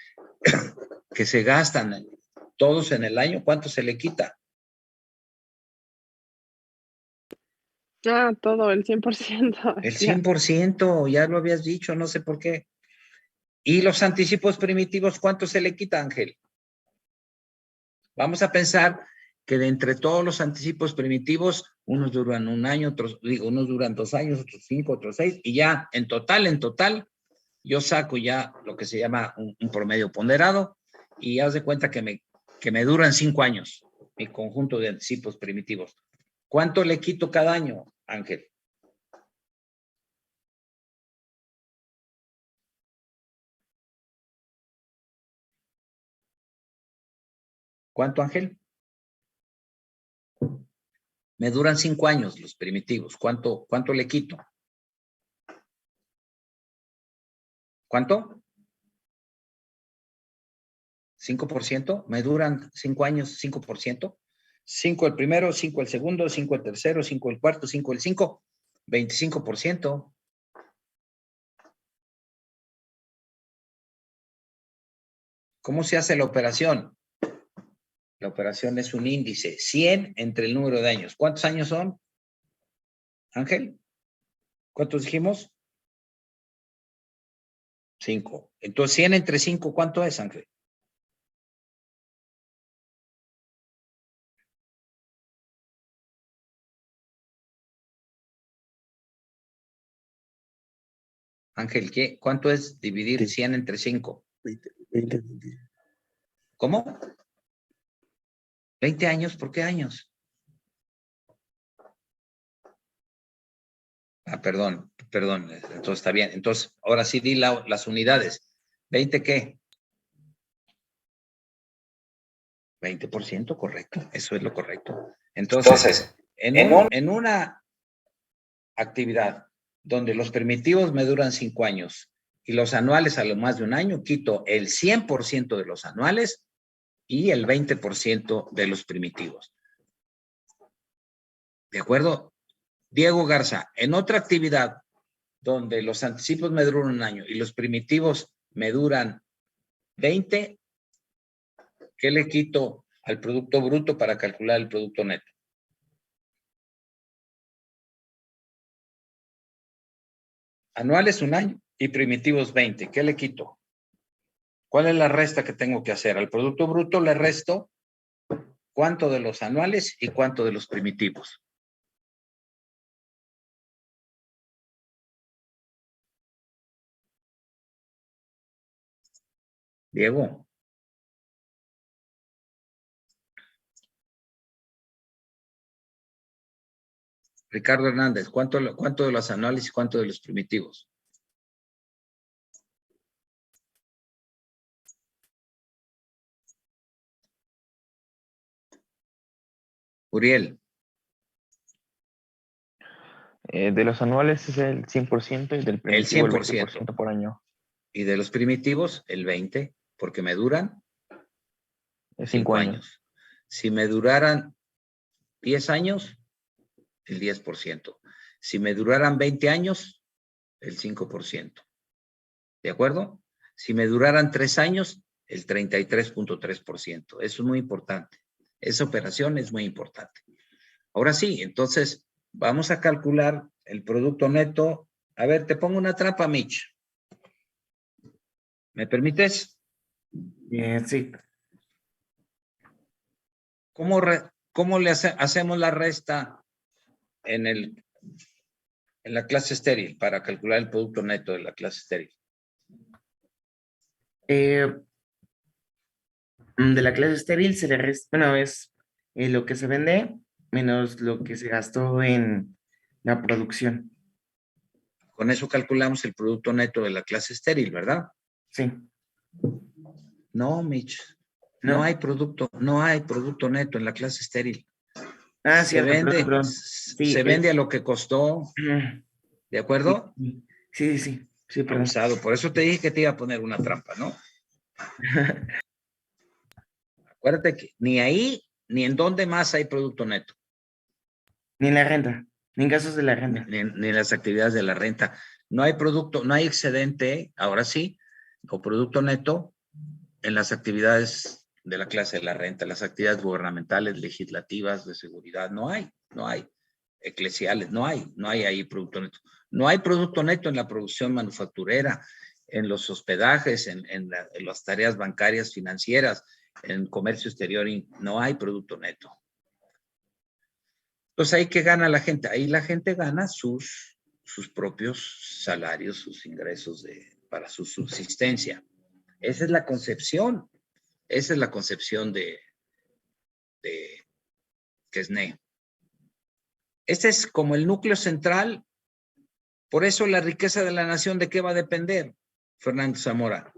que se gastan todos en el año, ¿cuánto se le quita? Todo, el 100%. El 100%, ya lo habías dicho, no sé por qué. ¿Y los anticipos primitivos, cuánto se le quita, Ángel? Vamos a pensar que de entre todos los anticipos primitivos, unos duran un año, unos duran 2 años, otros 5, otros 6, y ya en total, yo saco ya lo que se llama un promedio ponderado, y haz de cuenta que me duran 5 años, mi conjunto de anticipos primitivos. ¿Cuánto le quito cada año, Ángel? ¿Cuánto, Ángel? Me duran 5 años los primitivos. ¿Cuánto le quito? ¿Cuánto? 5%. Me duran 5 años, 5%. 5 el primero, 5 el segundo, 5 el tercero, 5 el cuarto, 5 el 5. 25%. ¿Cómo se hace la operación? La operación es un índice, 100 entre el número de años. ¿Cuántos años son, Ángel? ¿Cuántos dijimos? 5. Entonces, 100 entre 5, ¿cuánto es, Ángel? Ángel, ¿cuánto es dividir 100 entre 5? 20. ¿Cómo? 20 años, ¿por qué años? Perdón, entonces está bien. Entonces, ahora sí di las unidades. ¿20 qué? 20%, correcto, eso es lo correcto. Entonces en una actividad donde los primitivos me duran 5 años y los anuales a lo más de un año, quito el 100% de los anuales y el 20% de los primitivos. ¿De acuerdo? Diego Garza, en otra actividad donde los anticipos me duran un año y los primitivos me duran 20, ¿qué le quito al producto bruto para calcular el producto neto? Anuales un año y primitivos 20. ¿Qué le quito? ¿Cuál es la resta que tengo que hacer? Al producto bruto le resto cuánto de los anuales y cuánto de los primitivos. Diego. Ricardo Hernández, ¿cuánto de los anuales y cuánto de los primitivos? Uriel. De los anuales es el 100% y del primitivo el 20% por año. Y de los primitivos el 20%, porque me duran 5 años. Si me duraran 10 años, el 10%. Si me duraran 20 años, el 5%. ¿De acuerdo? Si me duraran 3 años, el 33.3%. Eso es muy importante. Esa operación es muy importante. Ahora sí, entonces vamos a calcular el producto neto. A ver, te pongo una trampa, Mitch. ¿Me permites? Sí. ¿Cómo le hacemos la resta en la clase estéril para calcular el producto neto de la clase estéril? De la clase estéril se le resta, bueno, es lo que se vende menos lo que se gastó en la producción. Con eso calculamos el producto neto de la clase estéril, ¿verdad? Sí. No, Mitch. No hay producto neto en la clase estéril. Ah, se vende, sí, se vende a lo que costó. ¿De acuerdo? Sí, Abusado. Por eso te dije que te iba a poner una trampa, ¿no? Acuérdate que ni ahí, ni en dónde más hay producto neto. Ni en la renta, ni en casos de la renta. Ni en las actividades de la renta. No hay producto, no hay excedente, ahora sí, o producto neto en las actividades de la clase de la renta, las actividades gubernamentales, legislativas, de seguridad, no hay, eclesiales, no hay ahí producto neto. No hay producto neto en la producción manufacturera, en los hospedajes, en las tareas bancarias financieras, en comercio exterior, no hay producto neto. Entonces, ¿ahí qué gana la gente? Ahí la gente gana sus propios salarios, sus ingresos para su subsistencia. Esa es la concepción. Esa es la concepción de Quesnay. Este es como el núcleo central. Por eso la riqueza de la nación, ¿de qué va a depender, Fernando Zamora?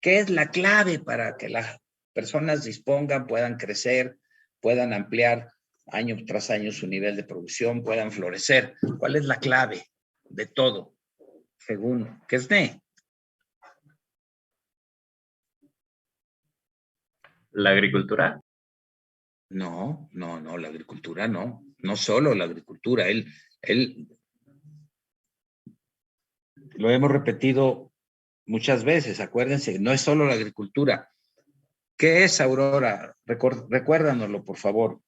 ¿Qué es la clave para que las personas dispongan, puedan crecer, puedan ampliar año tras año su nivel de producción, puedan florecer? ¿Cuál es la clave de todo, según Quesnay? ¿La agricultura? No, la agricultura no. No solo la agricultura. Él lo hemos repetido muchas veces, acuérdense, no es solo la agricultura. ¿Qué es, Aurora? Recuérdanoslo, por favor.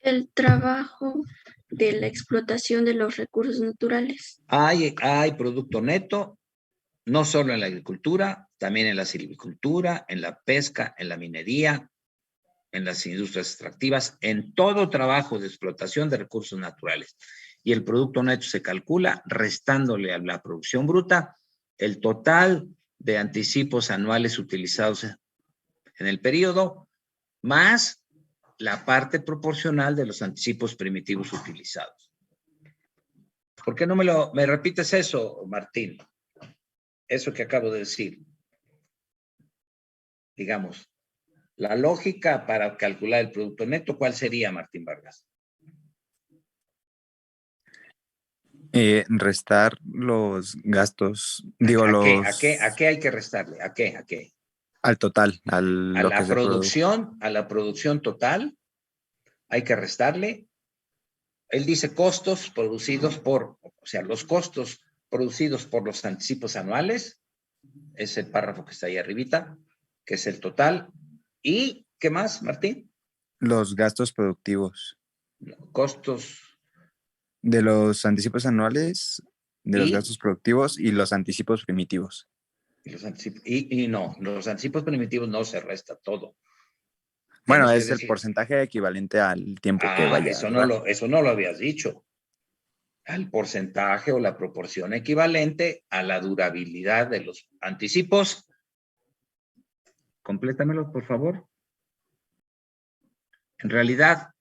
El trabajo de la explotación de los recursos naturales. Hay producto neto, no solo en la agricultura, también en la silvicultura, en la pesca, en la minería, en las industrias extractivas, en todo trabajo de explotación de recursos naturales. Y el producto neto se calcula restándole a la producción bruta el total de anticipos anuales utilizados en el periodo, más la parte proporcional de los anticipos primitivos utilizados. ¿Por qué no me repites eso, Martín? Eso que acabo de decir. Digamos, la lógica para calcular el producto neto, ¿cuál sería, Martín Vargas? Restar los gastos, ¿A qué hay que restarle? ¿A qué? Al total, a la producción total hay que restarle. Él dice costos producidos por, o sea, los costos producidos por los anticipos anuales, es el párrafo que está ahí arribita, que es el total. ¿Y qué más, Martín? Los gastos productivos. Costos. De los anticipos anuales, de los gastos productivos y los anticipos primitivos. No, los anticipos primitivos no se resta todo. Bueno, es el porcentaje equivalente al tiempo que vaya. Eso no lo habías dicho. Al porcentaje o la proporción equivalente a la durabilidad de los anticipos. Complétamelo, por favor. En realidad,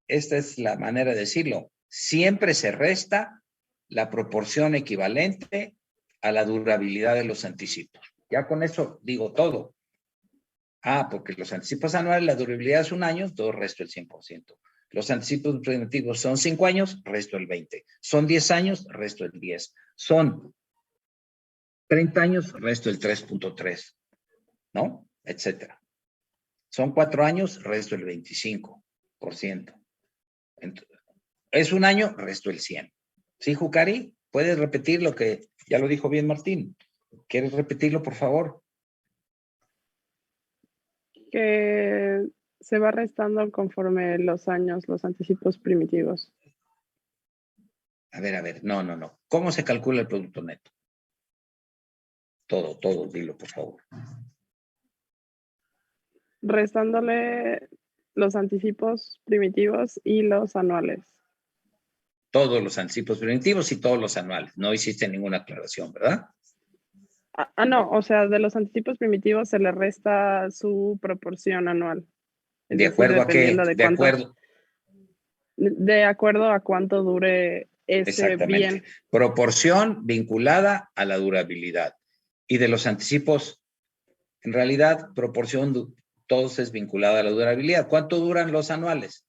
esta es la manera de decirlo. Siempre se resta la proporción equivalente a la durabilidad de los anticipos. Ya con eso digo todo. Porque los anticipos anuales, la durabilidad es 1 año, todo el resto el 100%. Los anticipos primitivos son 5 años, resto el 20. Son 10 años, resto el 10. Son 30 años, resto el 3.3. ¿No? Etcétera. Son 4 años, resto el 25%. Entonces, es 1 año, resto el 100. ¿Sí, Jucari? ¿Puedes repetir lo que ya lo dijo bien Martín? ¿Quieres repetirlo, por favor? Que se va restando conforme los años, los anticipos primitivos. A ver, no. ¿Cómo se calcula el producto neto? Todo, dilo, por favor. Restándole los anticipos primitivos y los anuales. Todos los anticipos primitivos y todos los anuales. No hiciste ninguna aclaración, ¿verdad? No, o sea, de los anticipos primitivos se le resta su proporción anual. ¿De acuerdo a qué? De acuerdo a cuánto dure ese bien. Proporción vinculada a la durabilidad. Y de los anticipos, en realidad, proporción, todos es vinculada a la durabilidad. ¿Cuánto duran los anuales?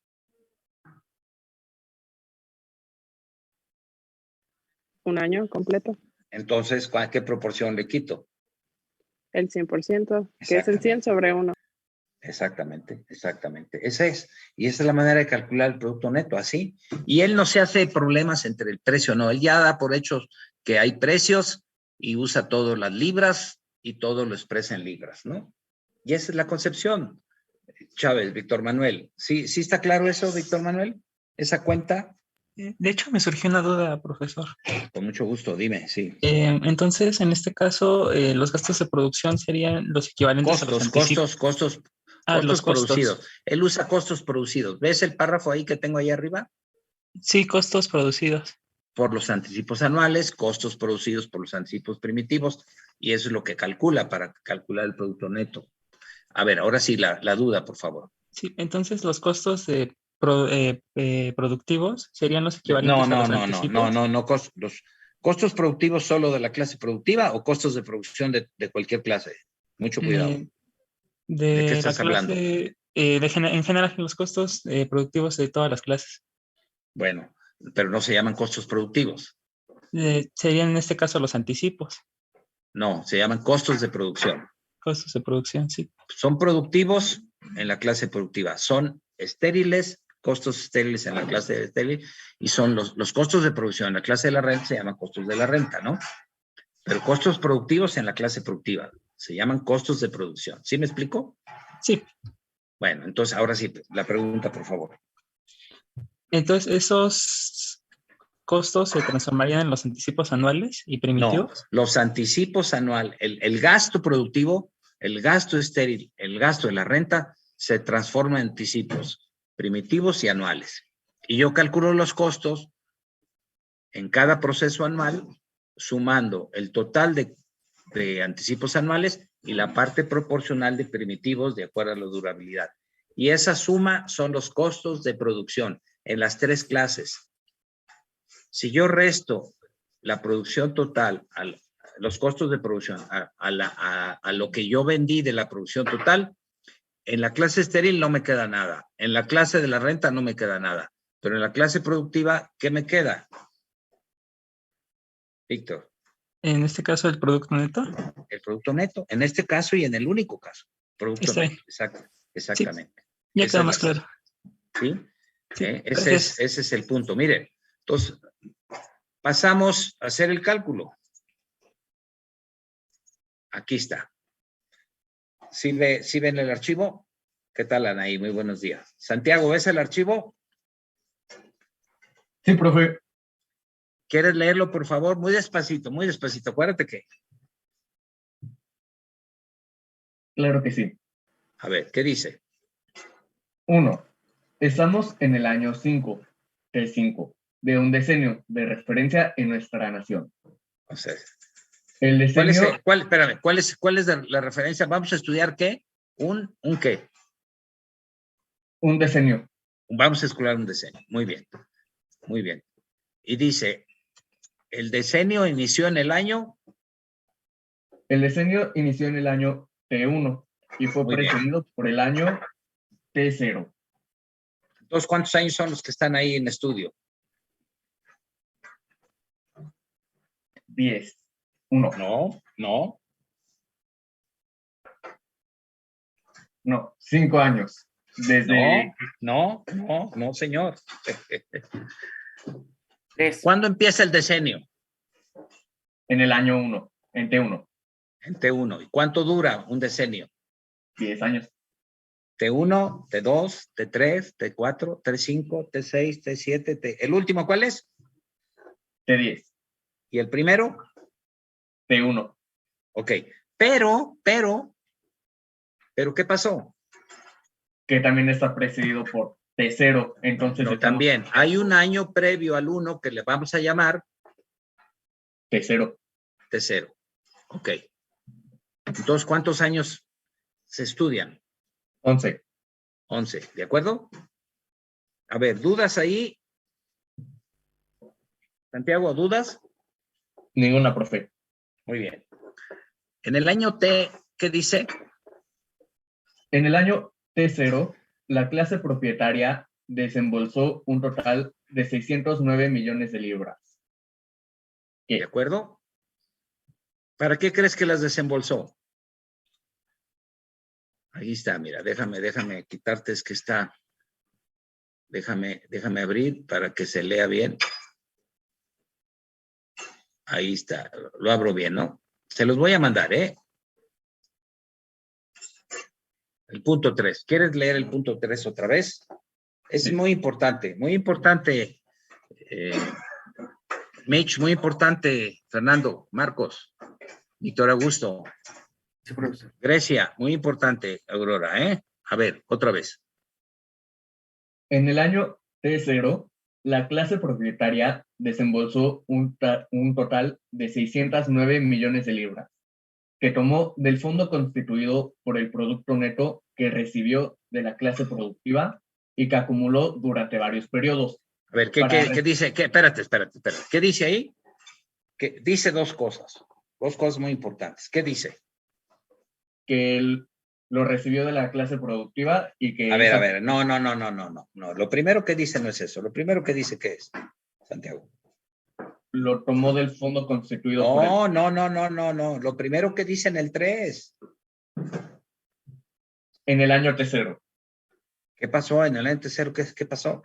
Un año completo. Entonces, ¿qué proporción le quito? El 100%, que es el 100 sobre 1. Exactamente. Esa es. Y esa es la manera de calcular el producto neto, así. Y él no se hace problemas entre el precio, no. Él ya da por hecho que hay precios y usa todo las libras y todo lo expresa en libras, ¿no? Y esa es la concepción. Chávez, Víctor Manuel. ¿Sí está claro eso, Víctor Manuel? ¿Esa cuenta? De hecho, me surgió una duda, profesor. Con mucho gusto, dime, sí. Entonces, en este caso, los gastos de producción serían los equivalentes a los anticipos. Costos producidos. Él usa costos producidos. ¿Ves el párrafo ahí que tengo ahí arriba? Sí, costos producidos. Por los anticipos anuales, costos producidos por los anticipos primitivos, y eso es lo que calcula para calcular el producto neto. A ver, ahora sí, la duda, por favor. Sí, entonces los costos productivos serían los equivalentes a los anticipos. No, los costos productivos solo de la clase productiva o costos de producción de cualquier clase. Mucho cuidado. ¿De qué estás hablando? En general, los costos productivos de todas las clases. Bueno, pero no se llaman costos productivos. Serían en este caso los anticipos. No, se llaman costos de producción. Costos de producción, sí. Son productivos en la clase productiva. Son estériles, costos estériles en la clase de estéril, y son los costos de producción en la clase de la renta se llaman costos de la renta, ¿no? Pero costos productivos en la clase productiva se llaman costos de producción. ¿Sí me explico? Sí. Bueno, entonces ahora sí, la pregunta, por favor. Entonces, ¿esos costos se transformarían en los anticipos anuales y primitivos? No, los anticipos anuales, el gasto productivo, el gasto estéril, el gasto de la renta se transforma en anticipos primitivos y anuales. Y yo calculo los costos en cada proceso anual sumando el total de anticipos anuales y la parte proporcional de primitivos de acuerdo a la durabilidad. Y esa suma son los costos de producción en las 3 clases. Si yo resto la producción total, los costos de producción, a lo que yo vendí de la producción total, en la clase estéril no me queda nada. En la clase de la renta no me queda nada. Pero en la clase productiva, ¿qué me queda? Víctor. En este caso, el producto neto. El producto neto. En este caso y en el único caso. Producto neto. Exactamente. Ya Esa queda es más la claro. ¿Sí? Sí, Ese es el punto. Miren, entonces, pasamos a hacer el cálculo. Aquí está. ¿Sí ven el archivo? ¿Qué tal, Anaí? Muy buenos días. Santiago, ¿ves el archivo? Sí, profe. ¿Quieres leerlo, por favor? Muy despacito, muy despacito. Acuérdate que... Claro que sí. A ver, ¿qué dice? 1. Estamos en el año 5, T5, de un decenio de referencia en nuestra nación. O sea, el decenio... Espérame, ¿cuál es la referencia? ¿Vamos a estudiar qué? ¿Un qué? Un decenio. Vamos a estudiar un decenio. Muy bien, muy bien. Y dice, ¿el decenio inició en el año? El decenio inició en el año T1 y fue precedido por el año T0. Entonces, ¿cuántos años son los que están ahí en estudio? 10. 1. No. No, 5 años. Desde... No, señor. ¿Cuándo empieza el decenio? En el año 1, en T1. En T1. ¿Y cuánto dura un decenio? 10 años. T1, T2, T3, T4, T5, T6, T7, ¿El último cuál es? T10. ¿Y el primero? T1. Ok. Pero, ¿qué pasó? Que también está precedido por T0. Entonces... No, también. Hay un año previo al 1 que le vamos a llamar... T0. T0. Ok. Entonces, ¿cuántos años se estudian? 11. 11, ¿de acuerdo? A ver, ¿dudas ahí? Santiago, ¿dudas? Ninguna, profe. Muy bien. En el año T, ¿qué dice? En el año T0, la clase propietaria desembolsó un total de 609 millones de libras. ¿De acuerdo? ¿Para qué crees que las desembolsó? Ahí está, mira, déjame quitarte, es que está, déjame abrir para que se lea bien. Ahí está, lo abro bien, ¿no? Se los voy a mandar, ¿eh? El punto 3. ¿Quieres leer el punto 3 otra vez? Es muy importante, Mitch, muy importante, Fernando, Marcos, Víctor Augusto. Sí, profesor. Grecia, muy importante, Aurora, ¿eh? A ver, otra vez. En el año T0, la clase propietaria desembolsó un total de 609 millones de libras, que tomó del fondo constituido por el producto neto que recibió de la clase productiva y que acumuló durante varios periodos. A ver, ¿qué dice? Espérate. ¿Qué dice ahí? Que dice dos cosas muy importantes. ¿Qué dice? Que él lo recibió de la clase productiva y que... A ver, no. Lo primero que dice no es eso. Lo primero que dice, ¿qué es, Santiago? Lo tomó del fondo constituido por el... No. Lo primero que dice en el 3. En el año T0. ¿Qué pasó en el año T0? ¿Qué pasó?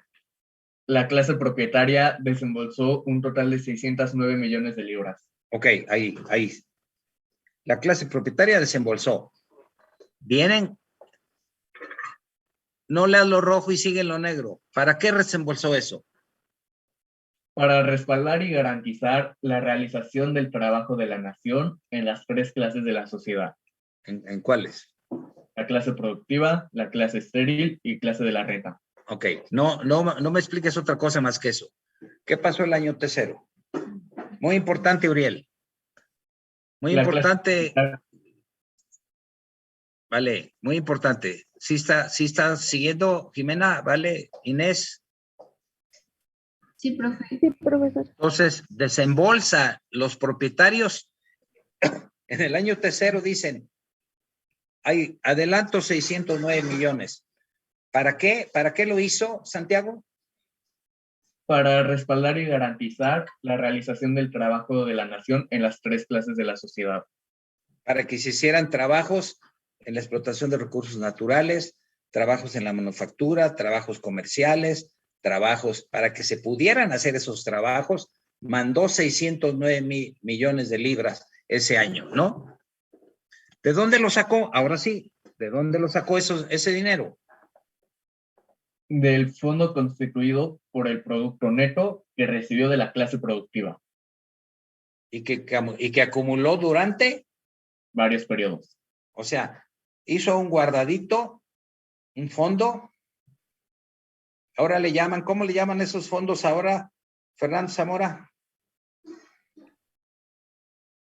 La clase propietaria desembolsó un total de 609 millones de libras. Ok, ahí. La clase propietaria desembolsó. Vienen, no leas lo rojo y sigue lo negro. ¿Para qué desembolsó eso? Para respaldar y garantizar la realización del trabajo de la nación en las 3 clases de la sociedad. ¿En cuáles? La clase productiva, la clase estéril y clase de la renta. Ok, no me expliques otra cosa más que eso. ¿Qué pasó el año T0? Muy importante, Uriel. Muy importante. Vale, muy importante. ¿Sí está siguiendo, Jimena? ¿Vale? Inés. Sí, profe. Sí, profesor. Entonces, desembolsa los propietarios en el año T0 dicen, hay adelanto 609 millones. ¿Para qué? ¿Para qué lo hizo, Santiago? Para respaldar y garantizar la realización del trabajo de la nación en las 3 clases de la sociedad. Para que se hicieran trabajos en la explotación de recursos naturales, trabajos en la manufactura, trabajos comerciales, trabajos, para que se pudieran hacer esos trabajos, mandó 609 millones de libras ese año, ¿no? ¿De dónde lo sacó? Ahora sí, ¿de dónde lo sacó ese dinero? Del fondo constituido por el producto neto que recibió de la clase productiva. Y que acumuló durante varios periodos. O sea, hizo un guardadito, un fondo. Ahora le llaman, ¿cómo le llaman esos fondos ahora, Fernando Zamora?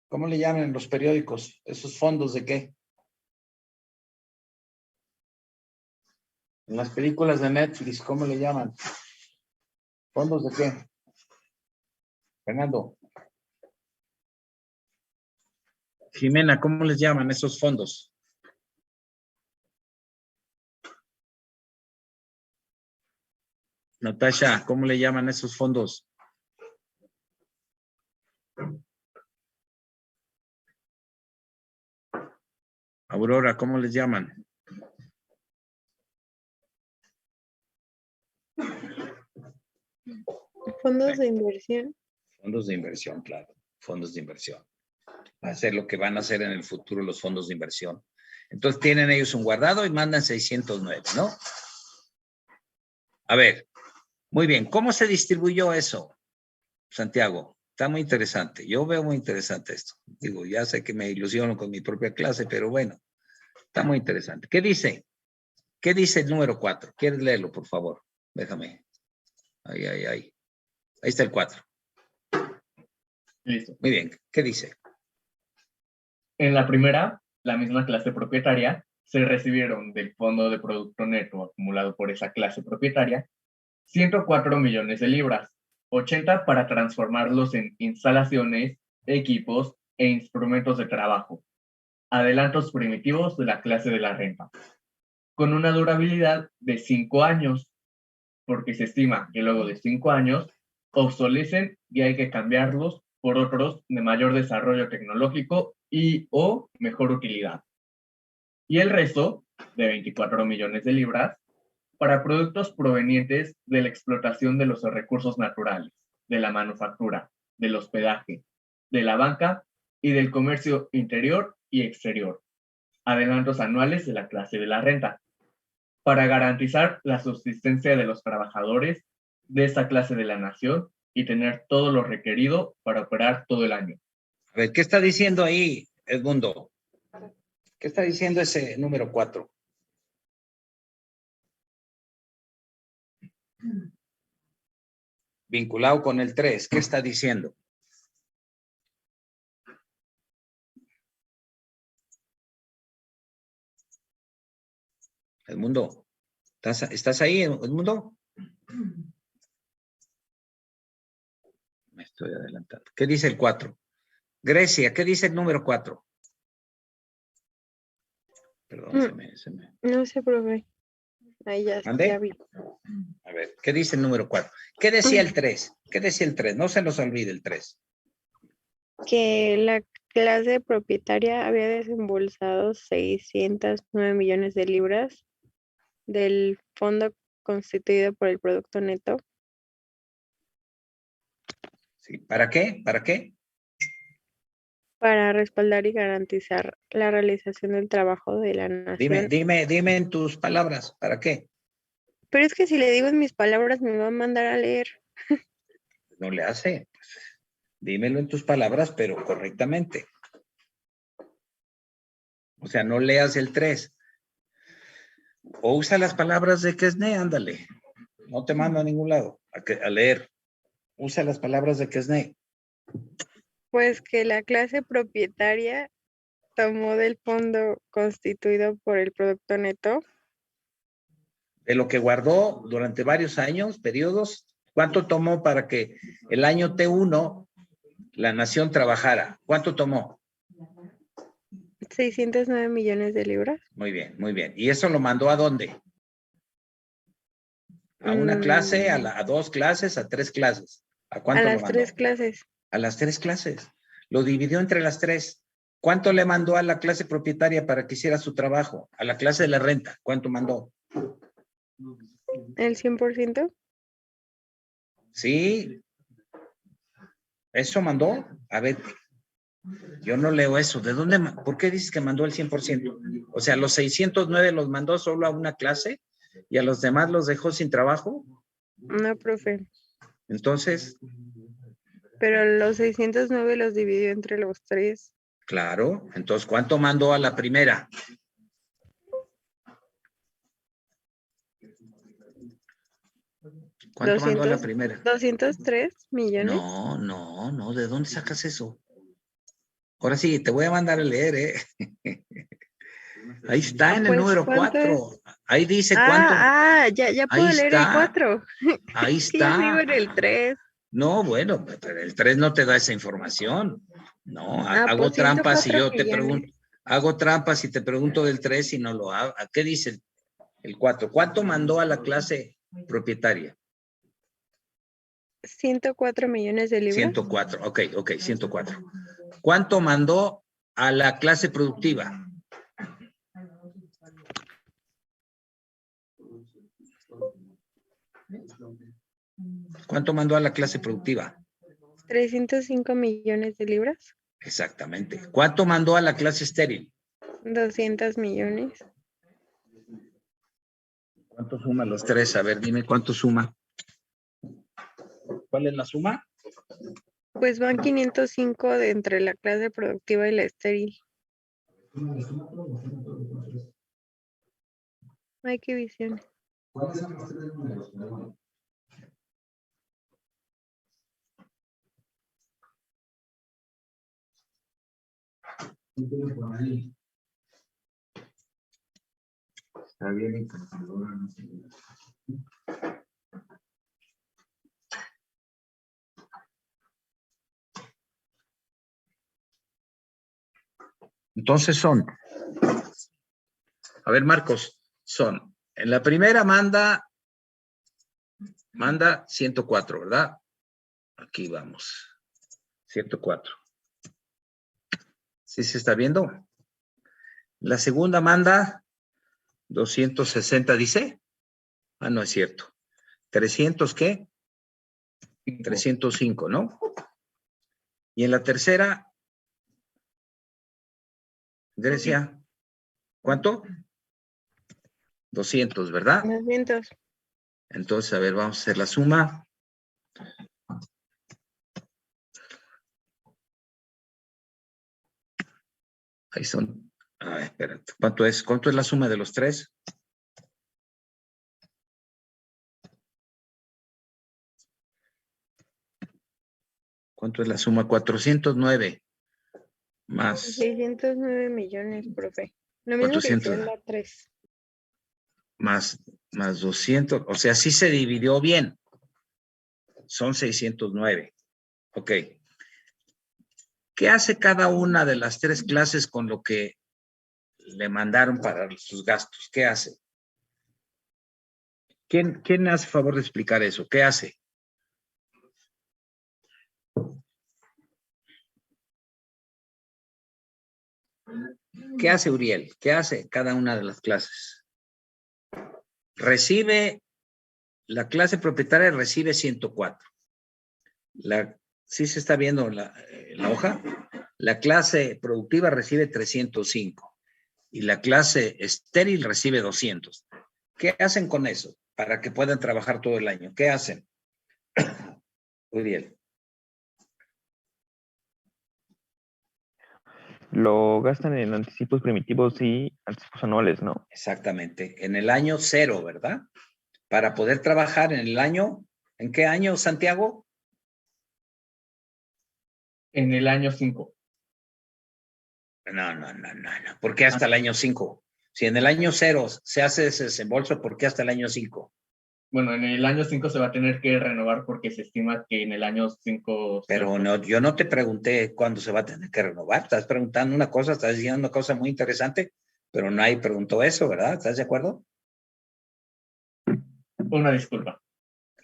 ¿Cómo le llaman en los periódicos? ¿Esos fondos de qué? En las películas de Netflix, ¿cómo le llaman? ¿Fondos de qué? Fernando. Jimena, ¿cómo les llaman esos fondos? Natasha, ¿cómo le llaman esos fondos? Aurora, ¿cómo les llaman? Fondos de inversión. Fondos de inversión, claro. Fondos de inversión. Va a ser lo que van a hacer en el futuro los fondos de inversión. Entonces tienen ellos un guardado y mandan 609, ¿no? A ver, muy bien. ¿Cómo se distribuyó eso, Santiago? Está muy interesante. Yo veo muy interesante esto. Digo, ya sé que me ilusiono con mi propia clase, pero bueno, está muy interesante. ¿Qué dice? ¿Qué dice el número 4? ¿Quieres leerlo, por favor? Déjame. Ahí. Ahí está el 4. Listo. Muy bien. ¿Qué dice? En la primera, la misma clase propietaria, se recibieron del Fondo de Producto Neto acumulado por esa clase propietaria 104 millones de libras, 80 para transformarlos en instalaciones, equipos e instrumentos de trabajo, adelantos primitivos de la clase de la renta, con una durabilidad de 5 años, porque se estima que luego de 5 años obsolecen y hay que cambiarlos por otros de mayor desarrollo tecnológico y o mejor utilidad. Y el resto, de 24 millones de libras, para productos provenientes de la explotación de los recursos naturales, de la manufactura, del hospedaje, de la banca y del comercio interior y exterior. Adelantos anuales de la clase de la renta, para garantizar la subsistencia de los trabajadores de esta clase de la nación y tener todo lo requerido para operar todo el año. A ver, ¿qué está diciendo ahí, Edmundo? ¿Qué está diciendo ese número 4? Vinculado con el 3, ¿qué está diciendo? Edmundo, ¿estás ahí, Edmundo? Me estoy adelantando. ¿Qué dice el 4? Grecia, ¿qué dice el número 4? Perdón, No sé, profe. Ahí ya vi. A ver, ¿qué dice el número 4? ¿Qué decía el 3? ¿Qué decía el 3? No se nos olvide el 3. Que la clase propietaria había desembolsado 609 millones de libras del fondo constituido por el producto neto. Sí, ¿para qué? ¿Para qué? Para respaldar y garantizar la realización del trabajo de la nación. Dime en tus palabras, ¿para qué? Pero es que si le digo en mis palabras me va a mandar a leer. No le hace. Pues, dímelo en tus palabras, pero correctamente. O sea, no leas el 3. O usa las palabras de Quesnay, ándale. No te mando a ningún lado a leer. Usa las palabras de Quesnay. Pues que la clase propietaria tomó del fondo constituido por el producto neto. De lo que guardó durante varios años, periodos, ¿cuánto tomó para que el año T1 la nación trabajara? ¿Cuánto tomó? 609 millones de libras. Muy bien, muy bien. ¿Y eso lo mandó a dónde? ¿A una clase, a 2 clases, a 3 clases? ¿A cuánto lo mandó? A las 3 clases. A las 3 clases. Lo dividió entre las 3. ¿Cuánto le mandó a la clase propietaria para que hiciera su trabajo? A la clase de la renta, ¿cuánto mandó? ¿El 100%? Sí, eso mandó. A ver, yo no leo eso. ¿De dónde? ¿Por qué dices que mandó el 100%? O sea, los 609 los mandó solo a una clase y a los demás los dejó sin trabajo. No, profe. Entonces. Pero los 609 los dividió entre los 3. Claro. Entonces, ¿cuánto mandó a la primera? ¿Cuánto 200, mandó a la primera? 203 millones. No. ¿De dónde sacas eso? Ahora sí, te voy a mandar a leer, ¿eh? Ahí está en el número 4. Ahí dice cuánto. Ya puedo leer el 4. Ahí Es que yo vivo está. en el 3. No, bueno, pero el 3 no te da esa información. No, hago pues trampas si 104 yo te millones. pregunto. Hago trampas si te pregunto del 3 y no lo hago. ¿Qué dice el 4? ¿Cuánto mandó a la clase propietaria? 104 millones de libras. 104, ok, 104. ¿Cuánto mandó a la clase productiva? ¿Cuánto mandó a la clase productiva? 305 millones de libras. Exactamente. ¿Cuánto mandó a la clase estéril? 200 millones. ¿Cuánto suma los 3? A ver, dime cuánto suma. ¿Cuál es la suma? Pues van 505 de entre la clase productiva y la estéril. Ay, qué visión. ¿Cuáles son los 3 números? Está bien en calculadora, no sé. Entonces son, a ver Marcos, son, en la primera manda 104, ¿verdad? Aquí vamos, 104. ¿Sí se está viendo? La segunda manda 260, dice. Ah, no es cierto. 300, ¿qué? 305, ¿no? Y en la tercera, Grecia, ¿cuánto? 200, ¿verdad? 200. Entonces, a ver, vamos a hacer la suma. Ahí son. A ver, espérate. ¿Cuánto es? ¿Cuánto es la suma de los 3? ¿Cuánto es la suma? 409 más 609 millones, profe. Lo mismo 400. que dice la 3. Más 200. O sea, sí se dividió bien. Son 609. Ok. ¿Qué hace cada una de las 3 clases con lo que le mandaron para sus gastos? ¿Qué hace? ¿Quién hace favor de explicar eso? ¿Qué hace? ¿Qué hace Uriel? ¿Qué hace cada una de las clases? La clase propietaria recibe 104. ¿Sí se está viendo la hoja? La clase productiva recibe 305 y la clase estéril recibe 200. ¿Qué hacen con eso para que puedan trabajar todo el año? ¿Qué hacen? Uriel. Lo gastan en anticipos primitivos y anticipos anuales, ¿no? Exactamente. En el año 0, ¿verdad? Para poder trabajar en el año, ¿en qué año, Santiago? En el año 5. No. ¿Por qué hasta el año 5? Si en el año 0 se hace ese desembolso, ¿por qué hasta el año 5? Bueno, en el año 5 se va a tener que renovar porque se estima que en el año 5... Pero no, yo no te pregunté cuándo se va a tener que renovar. Estás preguntando una cosa, estás diciendo una cosa muy interesante, pero nadie preguntó eso, ¿verdad? ¿Estás de acuerdo? Una disculpa.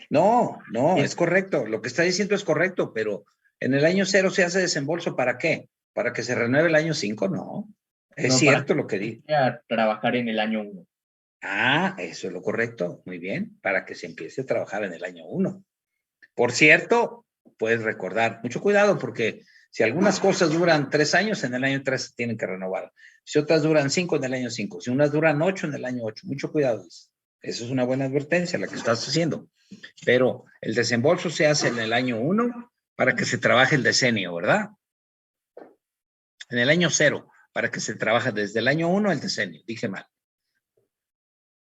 No, es correcto. Lo que está diciendo es correcto, pero en el año 0 se hace desembolso, ¿para qué? ¿Para que se renueve el año 5? No. Es cierto lo que di. A trabajar en el año 1. Eso es lo correcto. Muy bien. Para que se empiece a trabajar en el año 1. Por cierto, puedes recordar, mucho cuidado porque si algunas cosas duran 3 años, en el año 3 se tienen que renovar. Si otras duran 5, en el año 5. Si unas duran 8, en el año 8. Mucho cuidado. Eso es una buena advertencia la que estás haciendo. Pero el desembolso se hace en el año 1 para que se trabaje el decenio, ¿verdad? En el año 0, para que se trabaje desde el año 1 el decenio. Dije mal.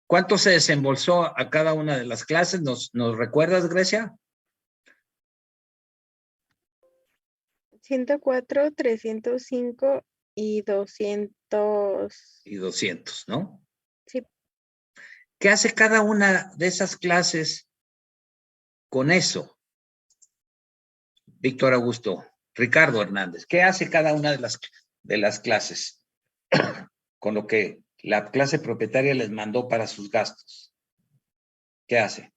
¿Cuánto se desembolsó a cada una de las clases? ¿Nos recuerdas, Grecia? 104, 305 y 200. Y 200, ¿no? Sí. ¿Qué hace cada una de esas clases con eso? Víctor Augusto, Ricardo Hernández, ¿qué hace cada una de las clases con lo que la clase propietaria les mandó para sus gastos? ¿Qué hace?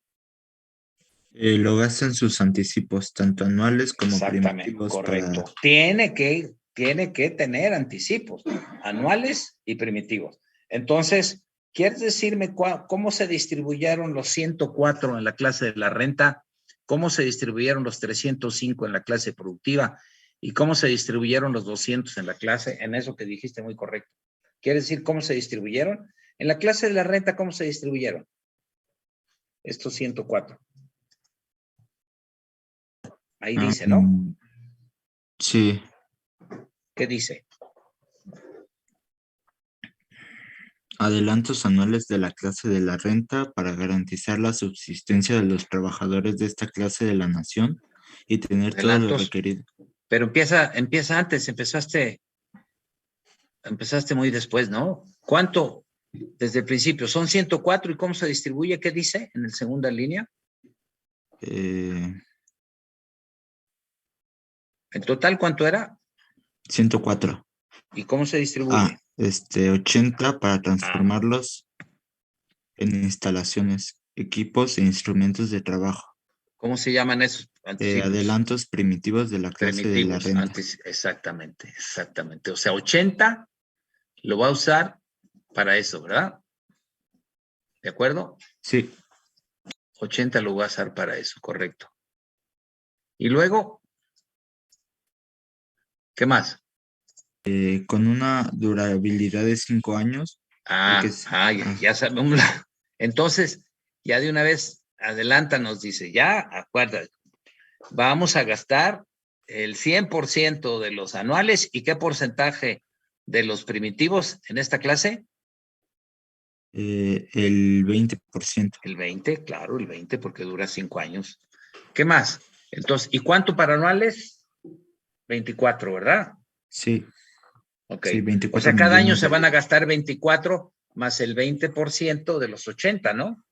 Lo gasta en sus anticipos, tanto anuales como primitivos. Correcto. Tiene que tener anticipos, anuales y primitivos. Entonces, ¿quieres decirme cómo se distribuyeron los 104 en la clase de la renta? ¿Cómo se distribuyeron los 305 en la clase productiva? ¿Y cómo se distribuyeron los 200 en la clase? En eso que dijiste muy correcto. ¿Quieres decir cómo se distribuyeron? En la clase de la renta, ¿cómo se distribuyeron? Estos 104. Ahí dice, ¿no? Sí. ¿Qué dice? Adelantos anuales de la clase de la renta para garantizar la subsistencia de los trabajadores de esta clase de la nación y tener todo lo requerido. Pero empieza antes, empezaste muy después, ¿no? ¿Cuánto? Desde el principio, son 104 ¿y cómo se distribuye? ¿Qué dice en la segunda línea? ¿En total cuánto era? 104. ¿Y cómo se distribuye? 80 para transformarlos en instalaciones, equipos e instrumentos de trabajo. ¿Cómo se llaman esos anticipos? Adelantos primitivos de la clase de la renta. Exactamente. O sea, 80 lo va a usar para eso, ¿verdad? ¿De acuerdo? Sí. 80 lo va a usar para eso, correcto. Y luego, ¿qué más? Con una durabilidad de 5 años. Ya sabemos. Entonces, ya de una vez, adelántanos, dice, ya, acuérdate, vamos a gastar el 100% de los anuales. ¿Y qué porcentaje de los primitivos en esta clase? El 20%. El 20, claro, el 20, porque dura 5 años. ¿Qué más? Entonces, ¿y cuánto para anuales? 24, ¿verdad? Sí. Ok. Sí, 24 o sea, cada año se van a gastar 24 más el 20% de los 80, ¿no?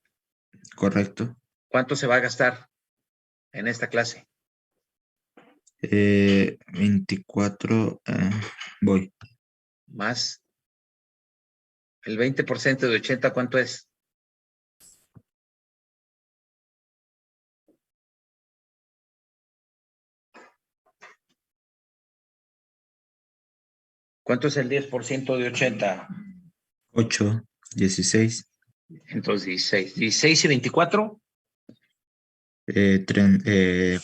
Correcto. ¿Cuánto se va a gastar en esta clase? 24, voy. Más el 20% de 80, ¿cuánto es? ¿Cuánto es el 10% de 80? 8, 16. Entonces 16. ¿16 y 24?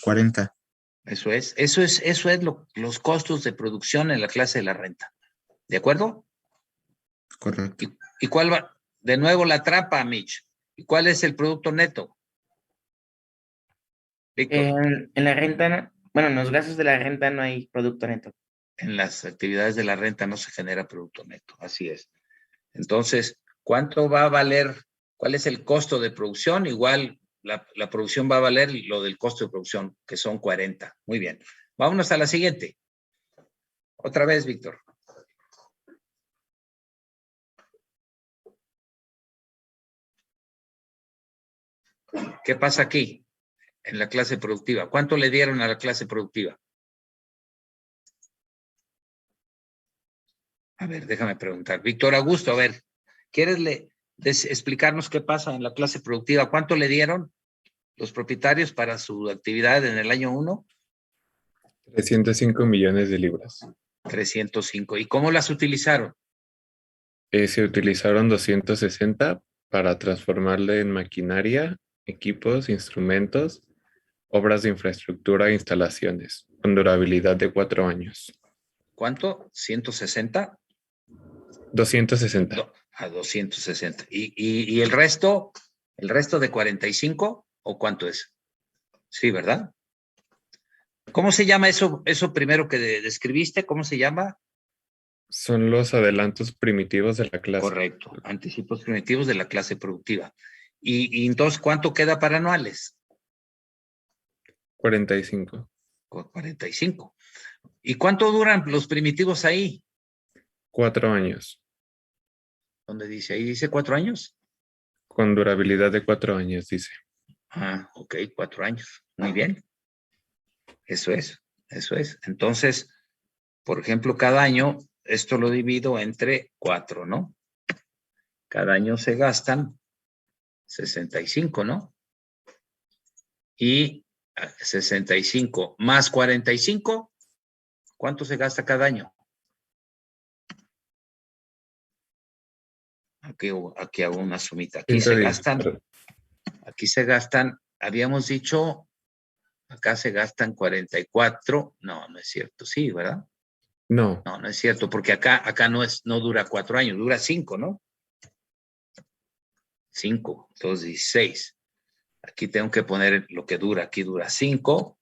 40. Eso es los costos de producción en la clase de la renta. ¿De acuerdo? Correcto. ¿Y cuál va? De nuevo la trampa, Mitch. ¿Y cuál es el producto neto? En la renta, bueno, en los gastos de la renta no hay producto neto. En las actividades de la renta no se genera producto neto, así es. Entonces, ¿cuánto va a valer? ¿Cuál es el costo de producción? Igual la producción va a valer lo del costo de producción, que son 40. Muy bien. Vámonos a la siguiente. Otra vez, Víctor. ¿Qué pasa aquí en la clase productiva? ¿Cuánto le dieron a la clase productiva? A ver, déjame preguntar. Víctor Augusto, a ver, ¿quieres explicarnos qué pasa en la clase productiva? ¿Cuánto le dieron los propietarios para su actividad en el año 1? 305 millones de libras. 305. ¿Y cómo las utilizaron? Se utilizaron 260 para transformarle en maquinaria, equipos, instrumentos, obras de infraestructura e instalaciones, con durabilidad de 4 años. ¿Cuánto? ¿160? 260. A 260. ¿Y el resto? ¿El resto de 45? ¿O cuánto es? Sí, ¿verdad? ¿Cómo se llama eso primero que describiste? ¿Cómo se llama? Son los adelantos primitivos de la clase. Correcto, anticipos primitivos de la clase productiva. ¿Y entonces cuánto queda para anuales? 45. 45. ¿Y cuánto duran los primitivos ahí? 4 años. ¿Dónde dice? ¿Ahí dice 4 años? Con durabilidad de 4 años, dice. Ah, ok, 4 años. Muy bien. Eso es. Entonces, por ejemplo, cada año, esto lo divido entre 4, ¿no? Cada año se gastan 65, ¿no? Y 65 más 45, ¿cuánto se gasta cada año? Aquí hago una sumita. Aquí se gastan, habíamos dicho, acá se gastan 44. No, no es cierto. Sí, ¿verdad? No. No es cierto, porque acá no dura 4 años, dura 5, ¿no? 5, entonces 16. Aquí tengo que poner lo que dura. Aquí dura 5.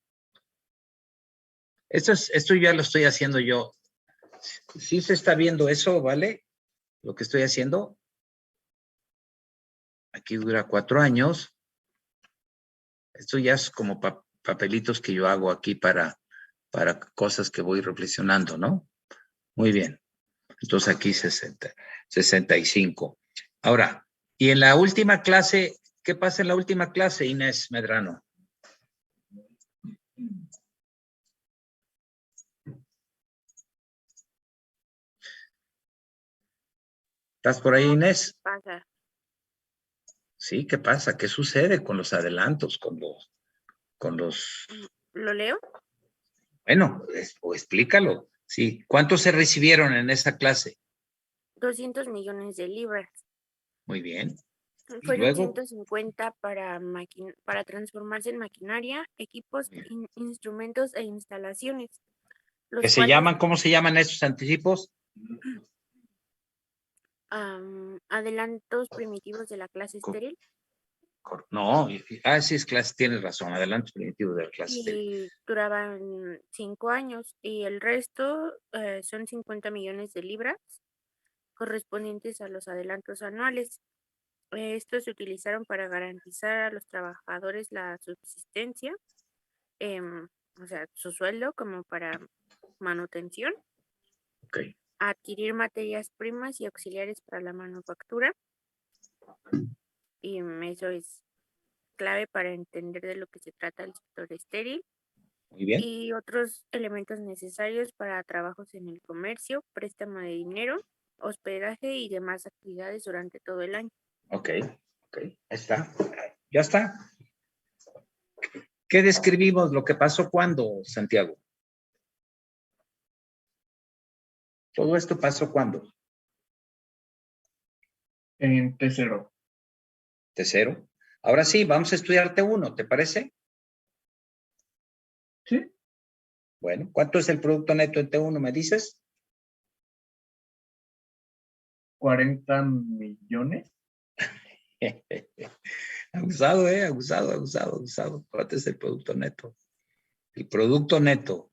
Esto ya lo estoy haciendo yo. ¿Sí se está viendo eso, vale? Lo que estoy haciendo. Aquí dura 4 años. Esto ya es como papelitos que yo hago aquí para cosas que voy reflexionando, ¿no? Muy bien. Entonces aquí 65. Ahora, y en la última clase, ¿qué pasa en la última clase, Inés Medrano? ¿Estás por ahí, Inés? Pasa. Sí, ¿qué pasa? ¿Qué sucede con los adelantos, con los... ¿Lo leo? Bueno, o explícalo. Sí. ¿Cuántos se recibieron en esa clase? 200 millones de libras. Muy bien. Fueron luego? 150 para transformarse en maquinaria, equipos, instrumentos e instalaciones. ¿Cómo se llaman esos anticipos? Adelantos primitivos de la clase estéril. No, sí es clase, tienes razón, adelantos primitivos de la clase estéril. Y duraban 5 años y el resto son 50 millones de libras correspondientes a los adelantos anuales. Estos se utilizaron para garantizar a los trabajadores la subsistencia, o sea, su sueldo como para manutención, adquirir materias primas y auxiliares para la manufactura. Y eso es clave para entender de lo que se trata el sector estéril. Muy bien. Y otros elementos necesarios para trabajos en el comercio, préstamo de dinero, hospedaje y demás actividades durante todo el año. Ok, está. Ya está. ¿Qué describimos? ¿Lo que pasó cuándo, Santiago? ¿Todo esto pasó cuándo? En T0. T0. Ahora sí, vamos a estudiar T1, ¿te parece? Sí. Bueno, ¿cuánto es el producto neto en T1, me dices? 40 millones. Abusado, abusado. ¿Cuánto es el producto neto? El producto neto.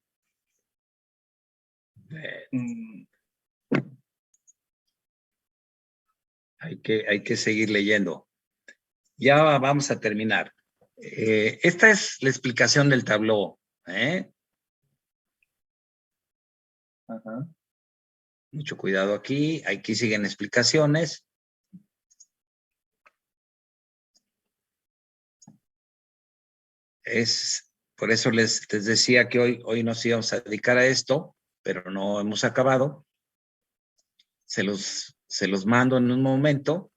Hay que seguir leyendo. Ya vamos a terminar. Esta es la explicación del tabló. Ajá. Mucho cuidado aquí. Aquí siguen explicaciones. Por eso les decía que hoy nos íbamos a dedicar a esto, pero no hemos acabado. Se los mando en un momento.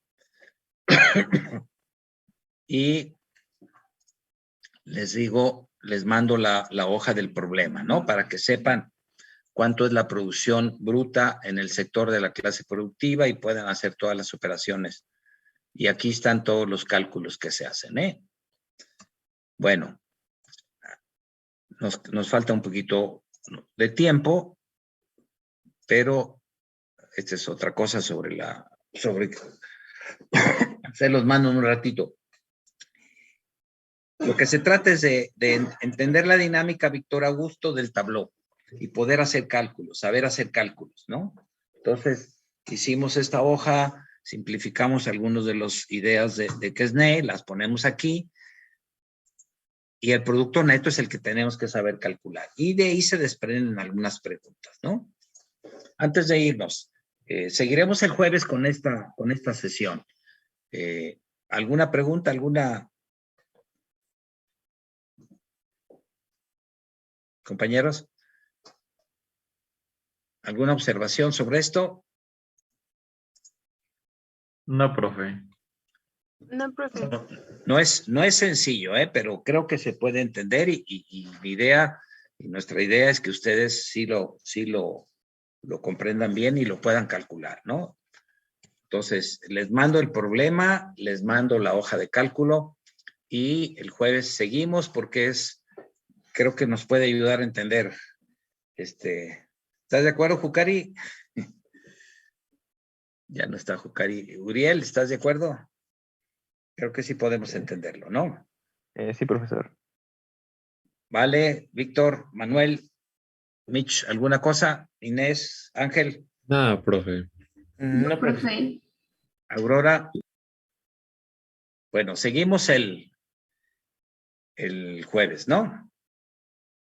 Y les digo, les mando la hoja del problema, ¿no? Para que sepan cuánto es la producción bruta en el sector de la clase productiva y puedan hacer todas las operaciones Y aquí están todos los cálculos que se hacen, ¿eh? Bueno, nos falta un poquito de tiempo, pero esta es otra cosa sobre se los mando en un ratito. Lo que se trata es de entender la dinámica, Víctor Augusto, del tabló y poder hacer cálculos, saber hacer cálculos, ¿no? Entonces, hicimos esta hoja, simplificamos algunas de las ideas de Quesnay, las ponemos aquí, y el producto neto es el que tenemos que saber calcular. Y de ahí se desprenden algunas preguntas, ¿no? Antes de irnos, seguiremos el jueves con esta sesión. ¿Alguna pregunta, compañeros? ¿Alguna observación sobre esto? No, profe. No, profe. No es sencillo, pero creo que se puede entender y mi idea y nuestra idea es que ustedes sí lo comprendan bien y lo puedan calcular, ¿no? Entonces, les mando el problema, les mando la hoja de cálculo y el jueves seguimos porque creo que nos puede ayudar a entender. ¿Estás de acuerdo, Jucari? Ya no está Jucari. Uriel, ¿estás de acuerdo? Creo que sí podemos entenderlo, ¿no? Sí, profesor. Vale, Víctor, Manuel, Mitch, ¿alguna cosa? Inés, Ángel. Nada, profe. No, profe. Aurora. Bueno, seguimos el jueves, ¿no?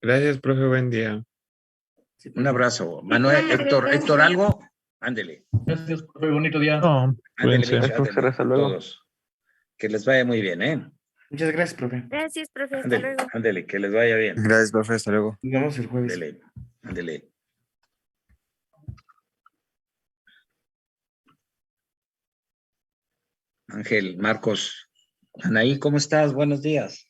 Gracias, profe. Buen día. Un abrazo. Manuel, Héctor, ¿algo? Ándele. Gracias, profe. Bonito día. No, Ándele, cuídense. Mitch, ándele, Hasta luego. todos. Que les vaya muy bien, ¿eh? Muchas gracias, profe. Gracias, profe. Hasta luego. Ándele, que les vaya bien. Gracias, profe. Hasta luego. Nos vemos el jueves. Ándele. Ángel, Marcos, Anaí, ¿cómo estás? Buenos días.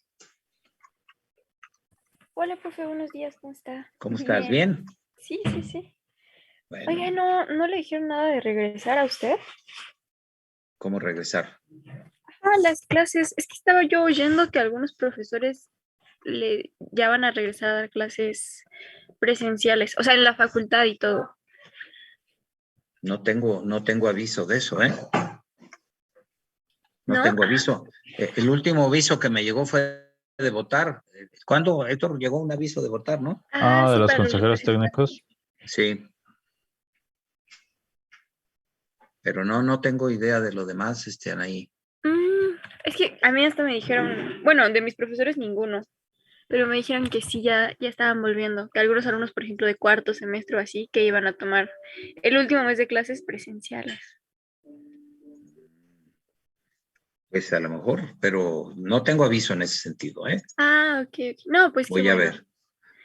Hola, profe, buenos días, ¿cómo está? ¿Cómo estás? ¿Bien? Sí. Bueno. Oiga, ¿no le dijeron nada de regresar a usted? ¿Cómo regresar? Las clases. Es que estaba yo oyendo que algunos profesores ya van a regresar a dar clases presenciales, o sea, en la facultad y todo. No tengo aviso de eso, ¿eh? No ¿No? tengo aviso. El último aviso que me llegó fue de votar. ¿Cuándo, Héctor, llegó un aviso de votar, no? De sí, los para consejeros técnicos. Sí. Pero no tengo idea de lo demás, Anaí. Es que a mí hasta me dijeron, bueno, de mis profesores ninguno, pero me dijeron que sí, ya estaban volviendo, que algunos alumnos, por ejemplo, de cuarto semestre o así, que iban a tomar el último mes de clases presenciales. Pues a lo mejor, pero no tengo aviso en ese sentido, ¿eh? Ok. No, pues voy a ver.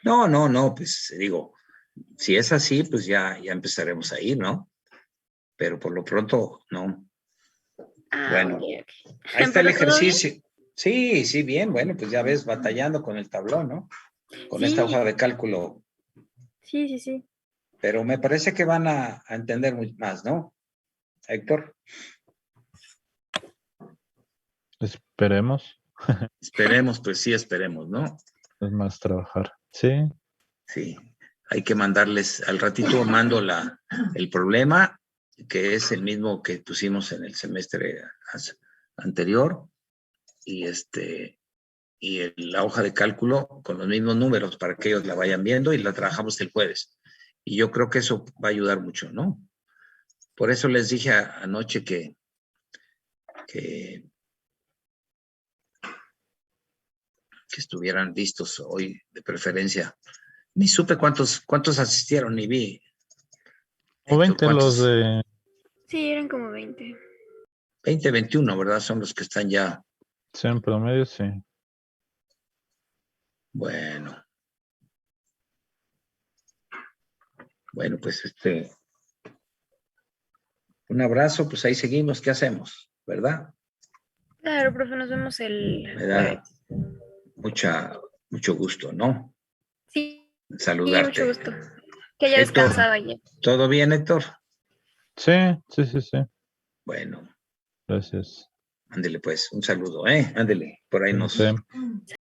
No, pues digo, si es así, pues ya empezaremos a ir, ¿no? Pero por lo pronto, no. Bueno, okay. Ahí está el ejercicio. Sí, bien, bueno, pues ya ves, batallando con el tablón, ¿no? Con esta hoja de cálculo. Sí. Pero me parece que van a entender muy más, ¿no? Héctor. Esperemos. Esperemos, pues sí, esperemos, ¿no? Es más trabajar. Sí. Sí, hay que mandarles, al ratito mando el problema, que es el mismo que pusimos en el semestre anterior, y la hoja de cálculo con los mismos números para que ellos la vayan viendo y la trabajamos el jueves. Y yo creo que eso va a ayudar mucho, ¿no? Por eso les dije anoche que estuvieran listos hoy, de preferencia. Ni supe cuántos asistieron, ni vi. O 20 los de... Sí, eran como 20. 20, 21, ¿verdad? Son los que están ya. Sí, en promedio, sí. Bueno, pues un abrazo, pues ahí seguimos. ¿Qué hacemos? ¿Verdad? Claro, profe, nos vemos Me da mucho gusto, ¿no? Sí. Saludarte. Sí, mucho gusto. Que haya Héctor, descansado ayer. ¿Todo bien, Héctor? Sí. Bueno. Gracias. Ándele pues, un saludo, ándele, por ahí nos...